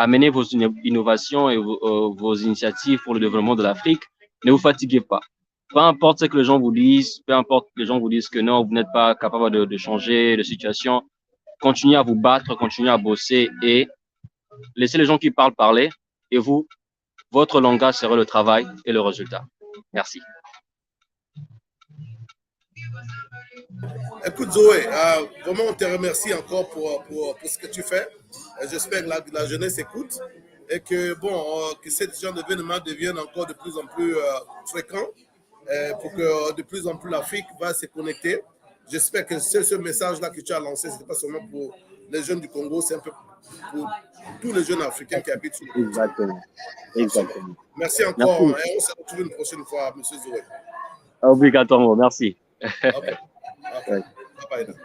mener vos innovations et vos initiatives pour le développement de l'Afrique. Ne vous fatiguez pas. Peu importe ce que les gens vous disent, peu importe que les gens vous disent que non, vous n'êtes pas capable de changer de situation, continuez à vous battre, continuez à bosser et laissez les gens qui parlent parler. Et vous, votre langage sera le travail et le résultat. Merci. Écoute Zoé, vraiment on te remercie encore pour ce que tu fais. J'espère que la jeunesse écoute et que que ce genre d'événements deviennent encore de plus en plus fréquents pour que de plus en plus l'Afrique va se connecter. J'espère que ce message-là que tu as lancé, ce n'est pas seulement pour les jeunes du Congo, c'est un peu pour tous les jeunes Africains qui habitent sur le continent. Exactement. Exactement. Merci encore Merci. et on se retrouve une prochaine fois, M. Zoé. Obligatoirement, merci. Okay. Ouais. Bye-bye.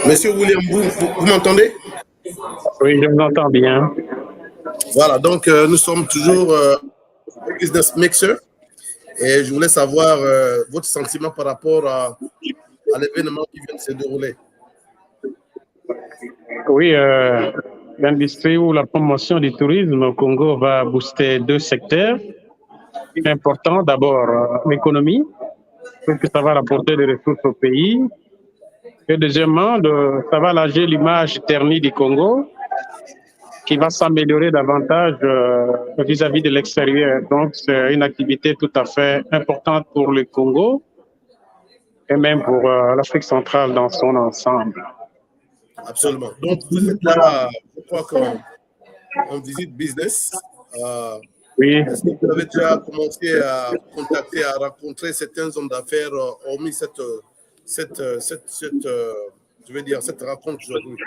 Monsieur William, vous m'entendez? Oui, je vous entends bien. Voilà, donc nous sommes toujours Business Mixer et je voulais savoir votre sentiment par rapport à l'événement qui vient de se dérouler. Oui, l'industrie ou la promotion du tourisme au Congo va booster deux secteurs importants. D'abord, l'économie, parce que ça va rapporter des ressources au pays. Et deuxièmement, ça va alléger l'image ternie du Congo, qui va s'améliorer davantage vis-à-vis de l'extérieur. Donc, c'est une activité tout à fait importante pour le Congo et même pour l'Afrique centrale dans son ensemble. Absolument. Donc, vous êtes là, je crois qu'en visite business. Oui. Est-ce que vous avez déjà commencé à contacter, à rencontrer certains hommes d'affaires, hormis cette rencontre aujourd'hui?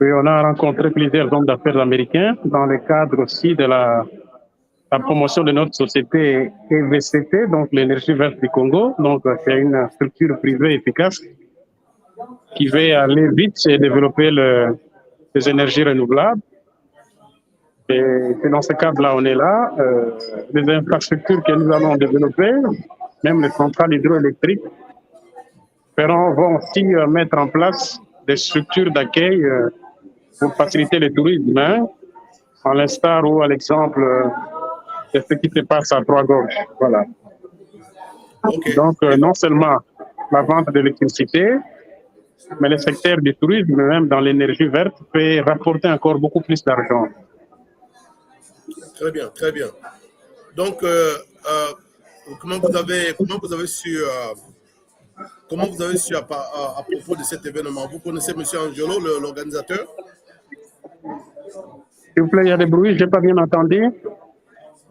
Oui, on a rencontré plusieurs hommes d'affaires américains dans le cadre aussi de la promotion de notre société EVCT, donc l'énergie verte du Congo. Donc, c'est une structure privée efficace qui veut aller vite et développer les énergies renouvelables. Et c'est dans ce cadre-là, on est là. Les infrastructures que nous allons développer, même les centrales hydroélectriques, vont aussi mettre en place des structures d'accueil pour faciliter le tourisme, hein, à l'instar ou à l'exemple de ce qui se passe à Trois-Gorges. Voilà. Okay. Donc, non seulement la vente d'électricité, mais le secteur du tourisme, même dans l'énergie verte, peut rapporter encore beaucoup plus d'argent. Très bien, très bien. Donc, comment vous avez su à propos de cet événement? Vous connaissez M. Angelo, l'organisateur? S'il vous plaît, il y a des bruits, je n'ai pas bien entendu.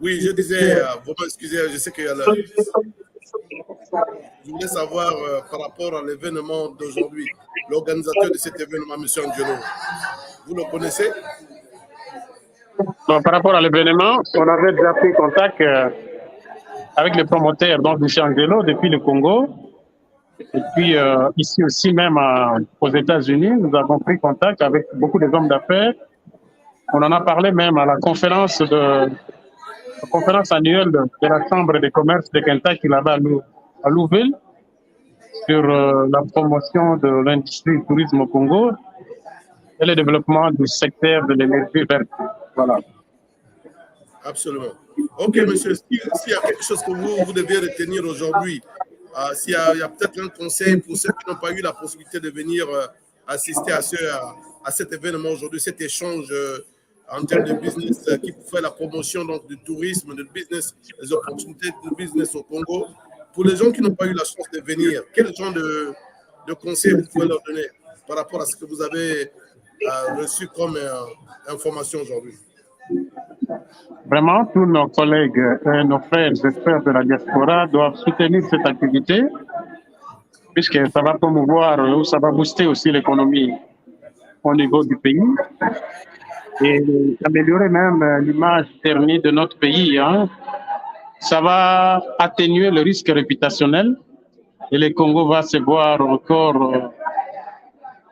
Oui, je disais, vraiment, excusez, je sais qu'il y a Je voulais savoir par rapport à l'événement d'aujourd'hui, l'organisateur de cet événement, M. Angelo, vous le connaissez? Bon, par rapport à l'événement, on avait déjà pris contact avec le promoteur, donc M. Angelo, depuis le Congo. Et puis ici aussi, même aux États-Unis, nous avons pris contact avec beaucoup de hommes d'affaires. On en a parlé même à la conférence annuelle de la Chambre de commerce de Kentucky là-bas à Louisville sur la promotion de l'industrie du tourisme au Congo et le développement du secteur de l'énergie verte. Voilà. Absolument. Ok, monsieur, s'il y a quelque chose que vous devez retenir aujourd'hui, s'il y a peut-être un conseil pour ceux qui n'ont pas eu la possibilité de venir assister à cet événement aujourd'hui, cet échange en termes de business qui fait la promotion donc, du tourisme, de business, des opportunités de business au Congo. Pour les gens qui n'ont pas eu la chance de venir, quel genre de conseils vous pouvez leur donner par rapport à ce que vous avez reçu comme information aujourd'hui? Vraiment, tous nos collègues et nos frères et sœurs de la diaspora doivent soutenir cette activité, puisque ça va promouvoir ou ça va booster aussi l'économie au niveau du pays et améliorer même l'image ternie de notre pays. Hein. Ça va atténuer le risque réputationnel et le Congo va se voir encore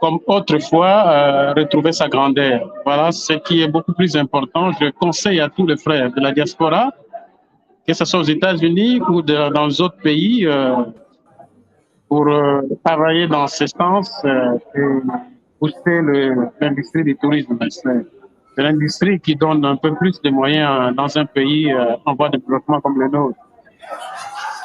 comme autrefois retrouver sa grandeur. Voilà ce qui est beaucoup plus important. Je conseille à tous les frères de la diaspora, que ce soit aux États-Unis ou dans d'autres pays, pour travailler dans ce sens et booster l'industrie du tourisme. C'est l'industrie qui donne un peu plus de moyens dans un pays en voie de développement comme le nôtre.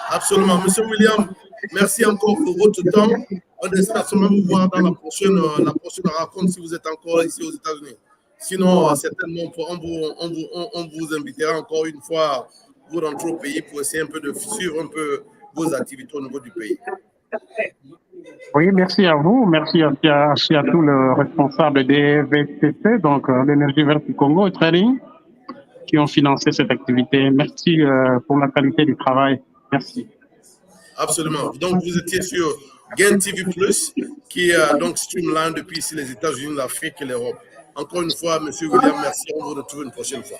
Absolument. Monsieur William, merci encore pour votre temps. On espère seulement vous voir dans la prochaine rencontre si vous êtes encore ici aux États-Unis. Sinon, certainement, on vous invitera encore une fois, vous rentrer au pays pour essayer un peu de suivre un peu vos activités au niveau du pays. Oui, merci à vous. Merci à tous les responsables des VTC, donc l'énergie verte du Congo et Trading, qui ont financé cette activité. Merci pour la qualité du travail. Merci. Absolument. Donc, vous étiez sur Gain TV+, qui est donc streamline depuis ici les États-Unis, l'Afrique et l'Europe. Encore une fois, M. William, merci. On vous retrouve une prochaine fois.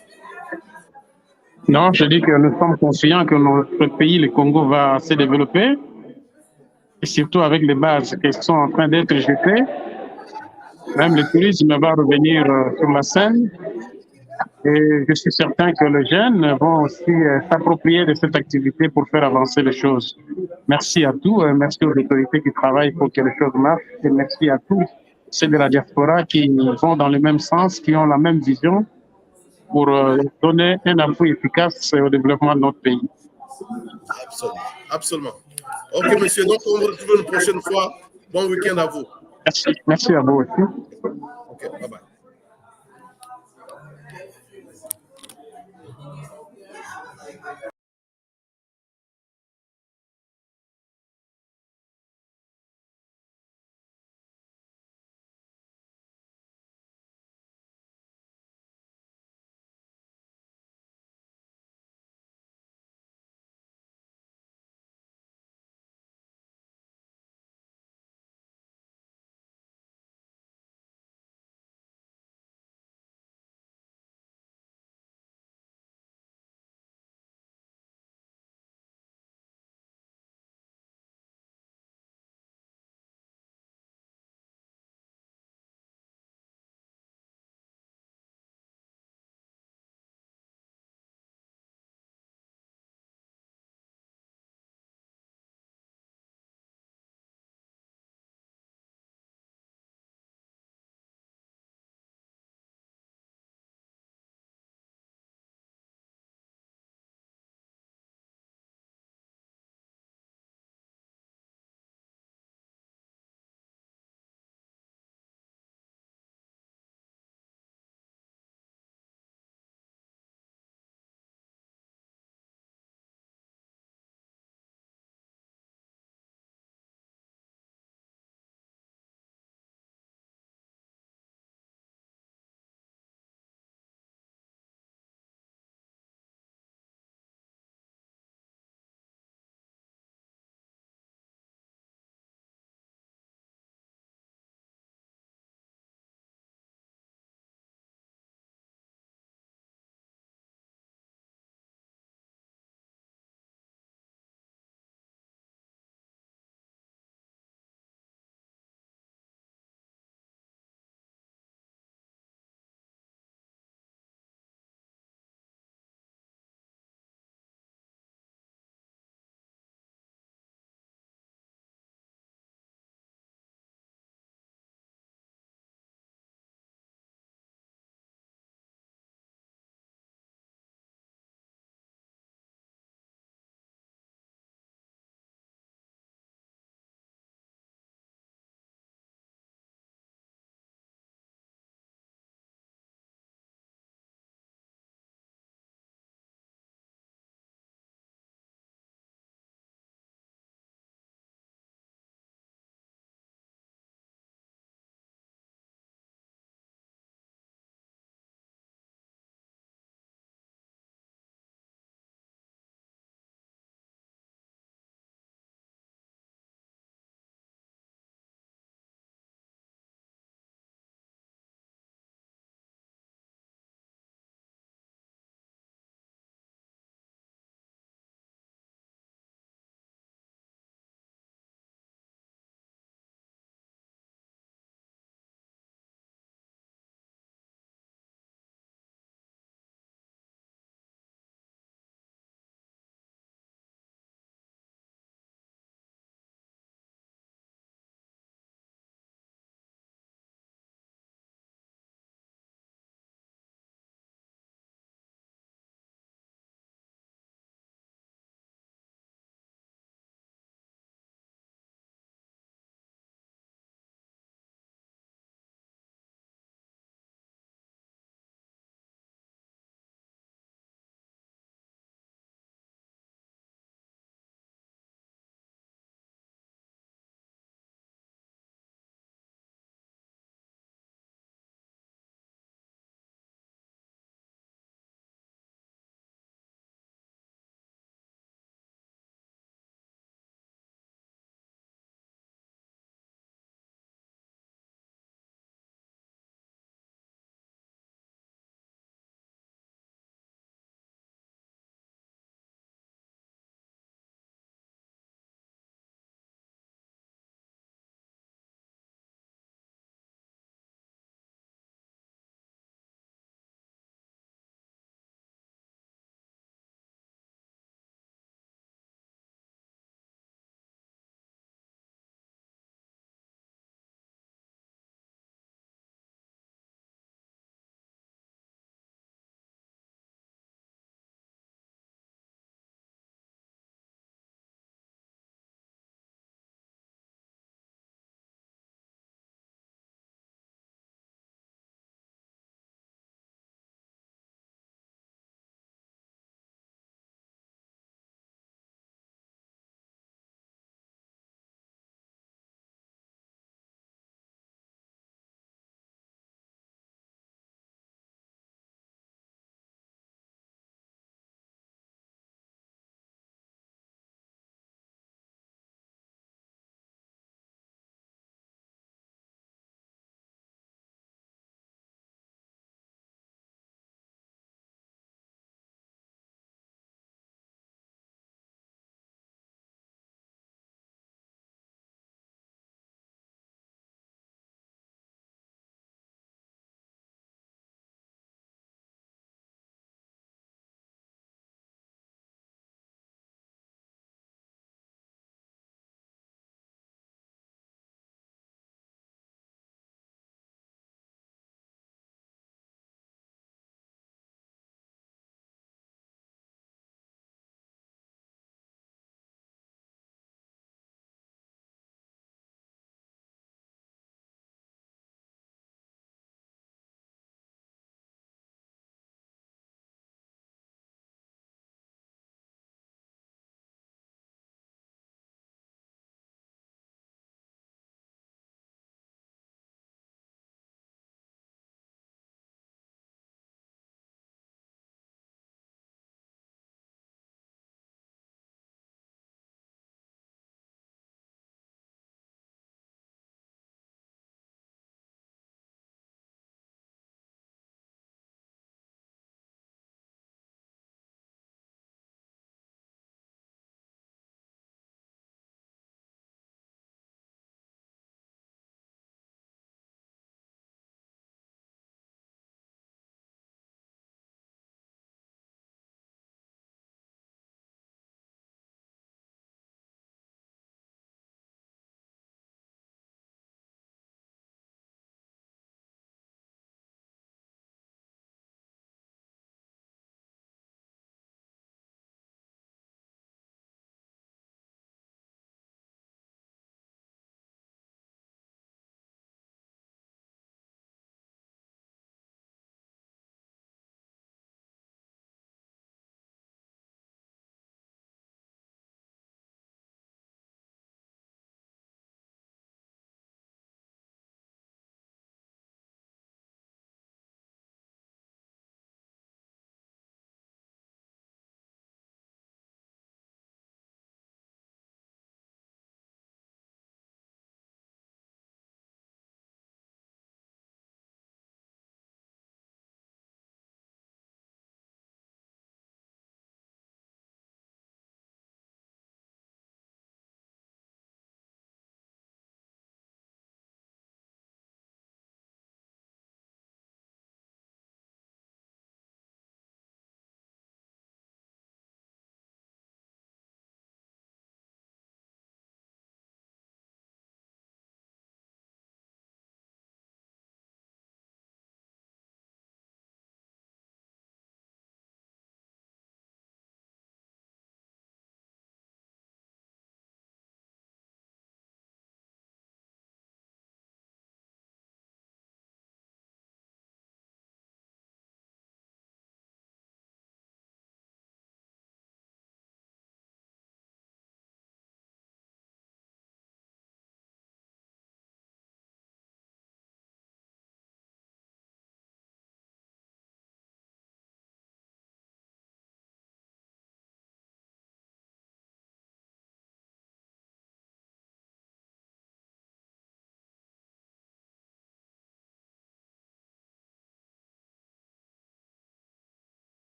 Non, je dis que nous sommes conscients que notre pays, le Congo, va se développer, et surtout avec les bases qui sont en train d'être jetées. Même le tourisme va revenir sur la scène. Et je suis certain que les jeunes vont aussi s'approprier de cette activité pour faire avancer les choses. Merci à tous, merci aux autorités qui travaillent pour que les choses marchent, et merci à tous ceux de la diaspora qui vont dans le même sens, qui ont la même vision pour donner un appui efficace au développement de notre pays. Absolument. Absolument. Ok, monsieur. Donc, on va retrouver une prochaine fois. Bon week-end à vous. Merci. Merci à vous aussi. Ok, bye bye.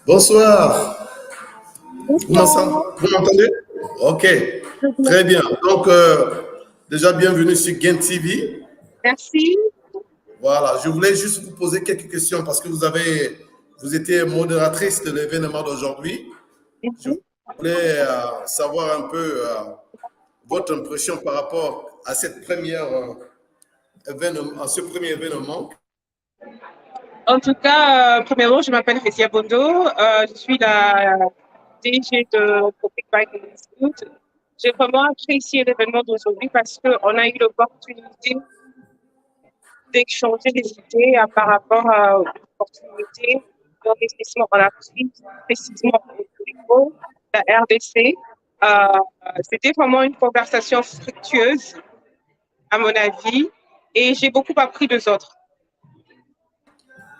Bonsoir. Vous m'entendez? Ok, très bien. Donc, déjà, bienvenue sur Gain TV. Merci. Voilà, je voulais juste vous poser quelques questions parce que vous étiez modératrice de l'événement d'aujourd'hui. Je voulais savoir un peu votre impression par rapport à cette à ce premier événement. En tout cas, premièrement, je m'appelle Récia Bondo. Je suis la DG de Public Bike Institute. J'ai vraiment apprécié l'événement d'aujourd'hui parce qu'on a eu l'opportunité d'échanger des idées par rapport aux opportunités d'investissement en Afrique, précisément au Congo, la RDC. C'était vraiment une conversation fructueuse, à mon avis, et j'ai beaucoup appris des autres.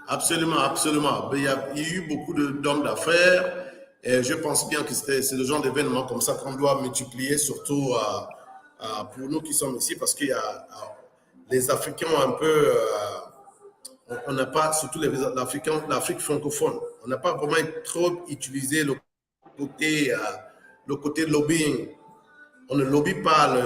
Absolument, absolument. Il y a eu beaucoup d'hommes d'affaires et je pense bien que c'est le genre d'événement comme ça qu'on doit multiplier, surtout pour nous qui sommes ici, parce qu'il y a les Africains un peu, on n'a pas, surtout l'Afrique francophone, on n'a pas vraiment trop utilisé le côté lobbying. On ne lobby pas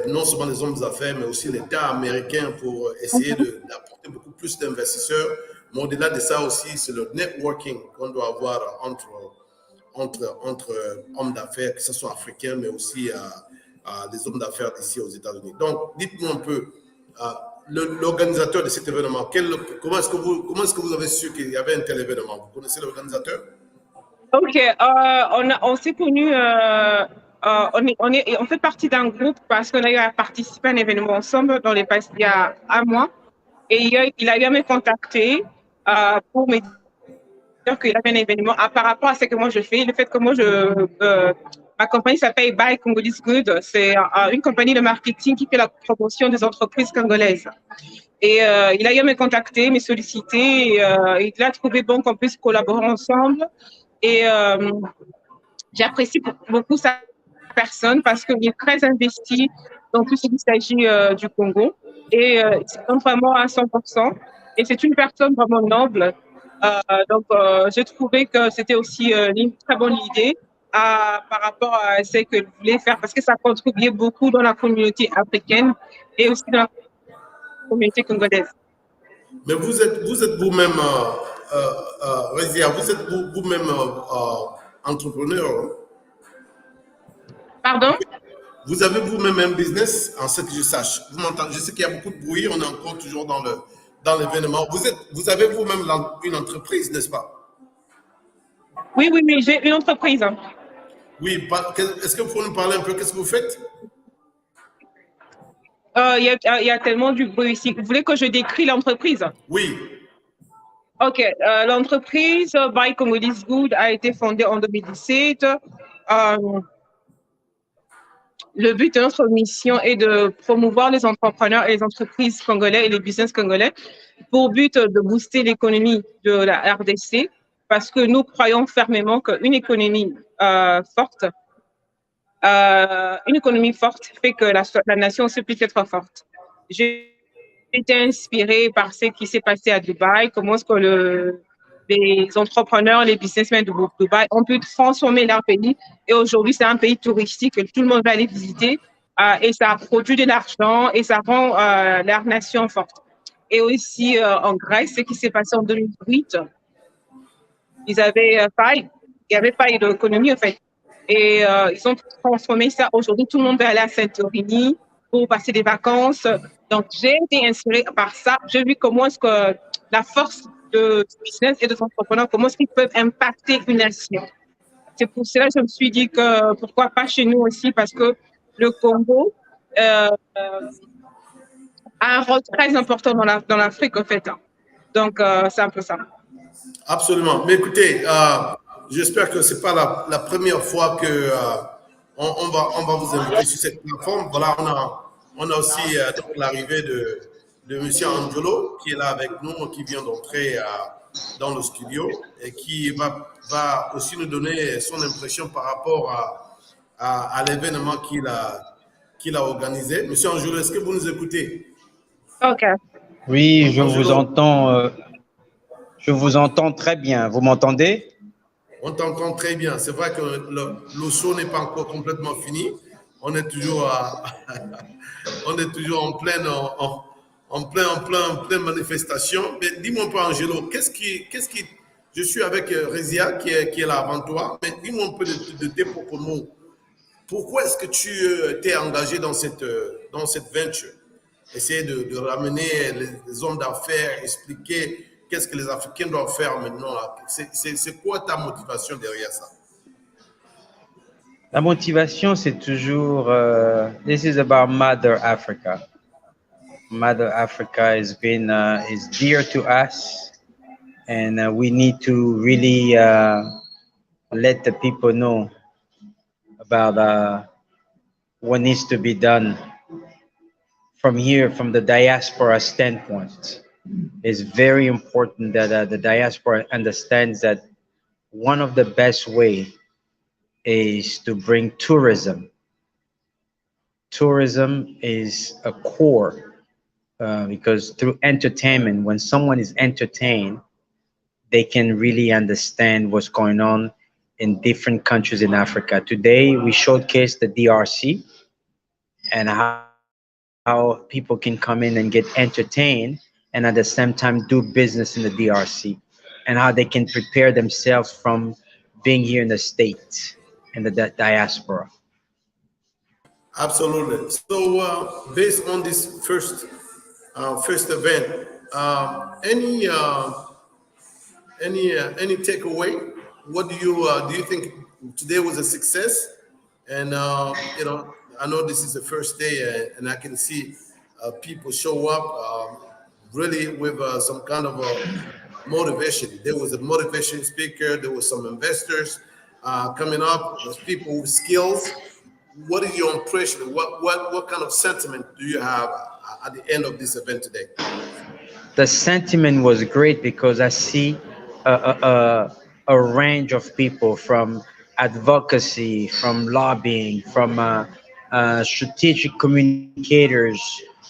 non seulement les hommes d'affaires, mais aussi l'État américain pour essayer d'apporter beaucoup plus d'investisseurs. Mais au-delà de ça aussi, c'est le networking qu'on doit avoir entre hommes d'affaires, que ce soit africains, mais aussi des hommes d'affaires d'ici aux États-Unis. Donc, dites-nous un peu, l'organisateur de cet événement, comment est-ce que vous avez su qu'il y avait un tel événement? Vous connaissez l'organisateur? Ok, on s'est connus, on fait partie d'un groupe parce qu'on a eu à participer à un événement ensemble il y a un mois. Et il a eu à me contacter pour me dire qu'il avait un événement par rapport à ce que moi je fais. Le fait que moi, ma compagnie s'appelle Buy Congolese Good. C'est une compagnie de marketing qui fait la promotion des entreprises congolaises. Et il a eu à me contacter, me solliciter. Et, il a trouvé bon qu'on puisse collaborer ensemble. Et j'apprécie beaucoup sa personne parce qu'il est très investi dans tout ce qui s'agit du Congo. Et il se donne vraiment à 100%. Et c'est une personne vraiment noble. Donc, j'ai trouvé que c'était aussi une très bonne idée par rapport à ce que je voulais faire parce que ça contribuait beaucoup dans la communauté africaine et aussi dans la communauté congolaise. Mais vous êtes vous-même, Rézia, vous êtes vous-même entrepreneur. Pardon? Vous avez vous-même un business, en ce que je sache. Vous m'entendez? Je sais qu'il y a beaucoup de bruit, on est encore toujours dans l'événement. Vous avez vous-même une entreprise, n'est-ce pas? Oui, j'ai une entreprise. Oui, est-ce que vous pouvez nous parler un peu? Qu'est-ce que vous faites? Il y a tellement du bruit ici. Vous voulez que je décris l'entreprise? Oui. OK. L'entreprise Buy Congolese Good a été fondée en 2017. Le but de notre mission est de promouvoir les entrepreneurs et les entreprises congolais et les business congolais pour but de booster l'économie de la RDC parce que nous croyons fermement qu'une économie forte, fait que la nation aussi puisse être forte. J'ai été inspirée par ce qui s'est passé à Dubaï, comment est-ce que les entrepreneurs, les businessmen de Dubaï ont pu transformer leur pays. Et aujourd'hui, c'est un pays touristique que tout le monde va aller visiter. Et ça produit de l'argent et ça rend leur nation forte. Et aussi en Grèce, ce qui s'est passé en 2008, il y avait faille de l'économie, en fait. Et ils ont transformé ça. Aujourd'hui, tout le monde va aller à Saint-Torini pour passer des vacances. Donc, j'ai été inspirée par ça. J'ai vu comment est-ce que la force de business et de entrepreneurs, comment est-ce qu'ils peuvent impacter une nation. C'est pour cela que je me suis dit que pourquoi pas chez nous aussi, parce que le Congo a un rôle très important dans l'Afrique, en fait. Donc, c'est un peu ça. Absolument. Mais écoutez, j'espère que ce n'est pas la première fois que on va vous inviter sur cette plateforme. Voilà, on a aussi l'arrivée de M. Angelo qui est là avec nous, qui vient d'entrer dans le studio et qui va aussi nous donner son impression par rapport à l'événement qu'il a organisé. Monsieur Angelo, est-ce que vous nous écoutez? OK. Oui, je Angelo. vous entends. Je vous entends très bien. Vous m'entendez? On t'entend très bien. C'est vrai que le show n'est pas encore complètement fini. On est toujours, on est toujours en pleine manifestation. Mais dis-moi un peu, Angelo, je suis avec Rezia qui est là avant toi, mais dis-moi un peu de tes propres mots. Pourquoi est-ce que tu t'es engagé dans cette venture? Essayer de ramener les hommes d'affaires, expliquer qu'est-ce que les Africains doivent faire maintenant. C'est quoi ta motivation derrière ça? La motivation, c'est toujours, this is about Mother Africa. Mother Africa is dear to us, and we need to really let the people know about what needs to be done from here, from the diaspora standpoint. It's very important that the diaspora understands that one of the best way is to bring tourism. Tourism is a core because through entertainment, when someone is entertained, they can really understand what's going on in different countries in Africa. Today, we showcase the DRC and how people can come in and get entertained and at the same time do business in the DRC, and how they can prepare themselves from being here in the States and the diaspora. Absolutely. So, based on this first event, any takeaway? What do you think today was a success? And I know this is the first day, and I can see people show up really with some kind of a motivation. There was a motivation speaker. There was some investors coming up. There's people with skills. What is your impression? What kind of sentiment do you have at the end of this event today? The sentiment was great because I see a range of people from advocacy, from lobbying, from strategic communicators,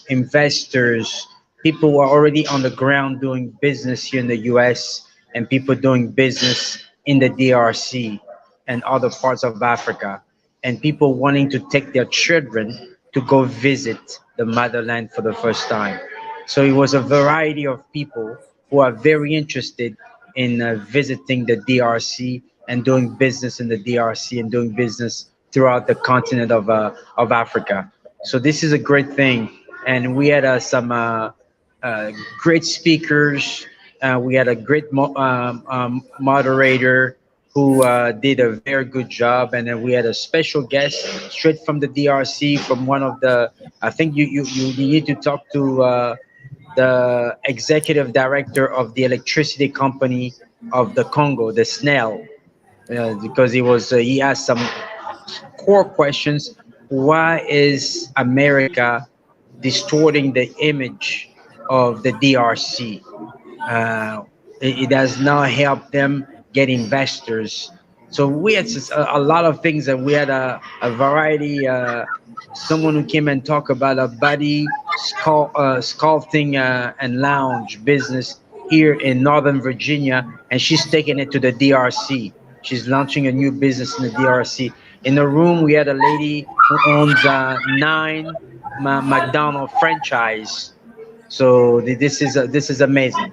investors, people who are already on the ground doing business here in the US, and people doing business in the DRC and other parts of Africa, and people wanting to take their children to go visit the motherland for the first time. So it was a variety of people who are very interested in visiting the DRC and doing business in the DRC and doing business throughout the continent of Africa. So this is a great thing. And we had some great speakers. We had a great moderator who did a very good job. And then we had a special guest straight from the DRC from one of the, I think you need to talk to the executive director of the electricity company of the Congo, the SNEL, because he asked some core questions. Why is America distorting the image of the DRC? It does not help them get investors. So we had a lot of things, and we had a variety. Someone who came and talked about a body sculpting and lounge business here in Northern Virginia, and she's taking it to the DRC. She's launching a new business in the DRC. In the room, we had a lady who owns 9 McDonald's franchise. So this is amazing.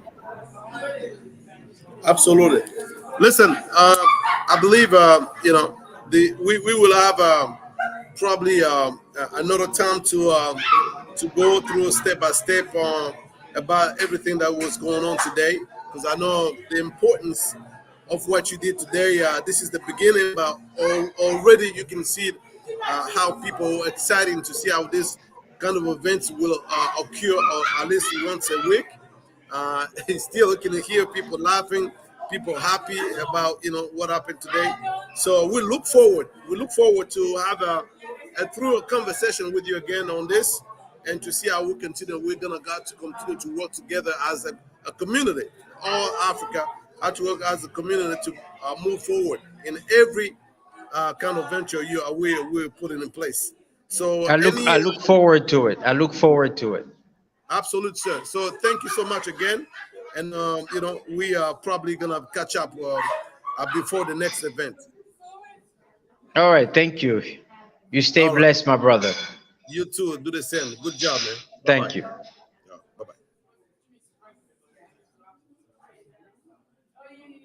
Absolutely. Listen, I believe we will have probably another time to go through step by step about everything that was going on today, because I know the importance of what you did today. This is the beginning, but already you can see how people are excited to see how this kind of events will occur at least once a week. Still can hear people laughing, people happy about what happened today. So we look forward. We look forward to have a through a conversation with you again on this, and to see how we continue. We're gonna got to continue to work together as a community, all Africa, how to work as a community to move forward in every kind of venture we're putting in place. So I look forward to it. I look forward to it. Absolute, sir. So thank you so much again. and you know, we are probably gonna catch up before the next event. All right, thank you. You stay All right. blessed, my brother. You too. Do the same. Good job, man. Thank Bye-bye. you.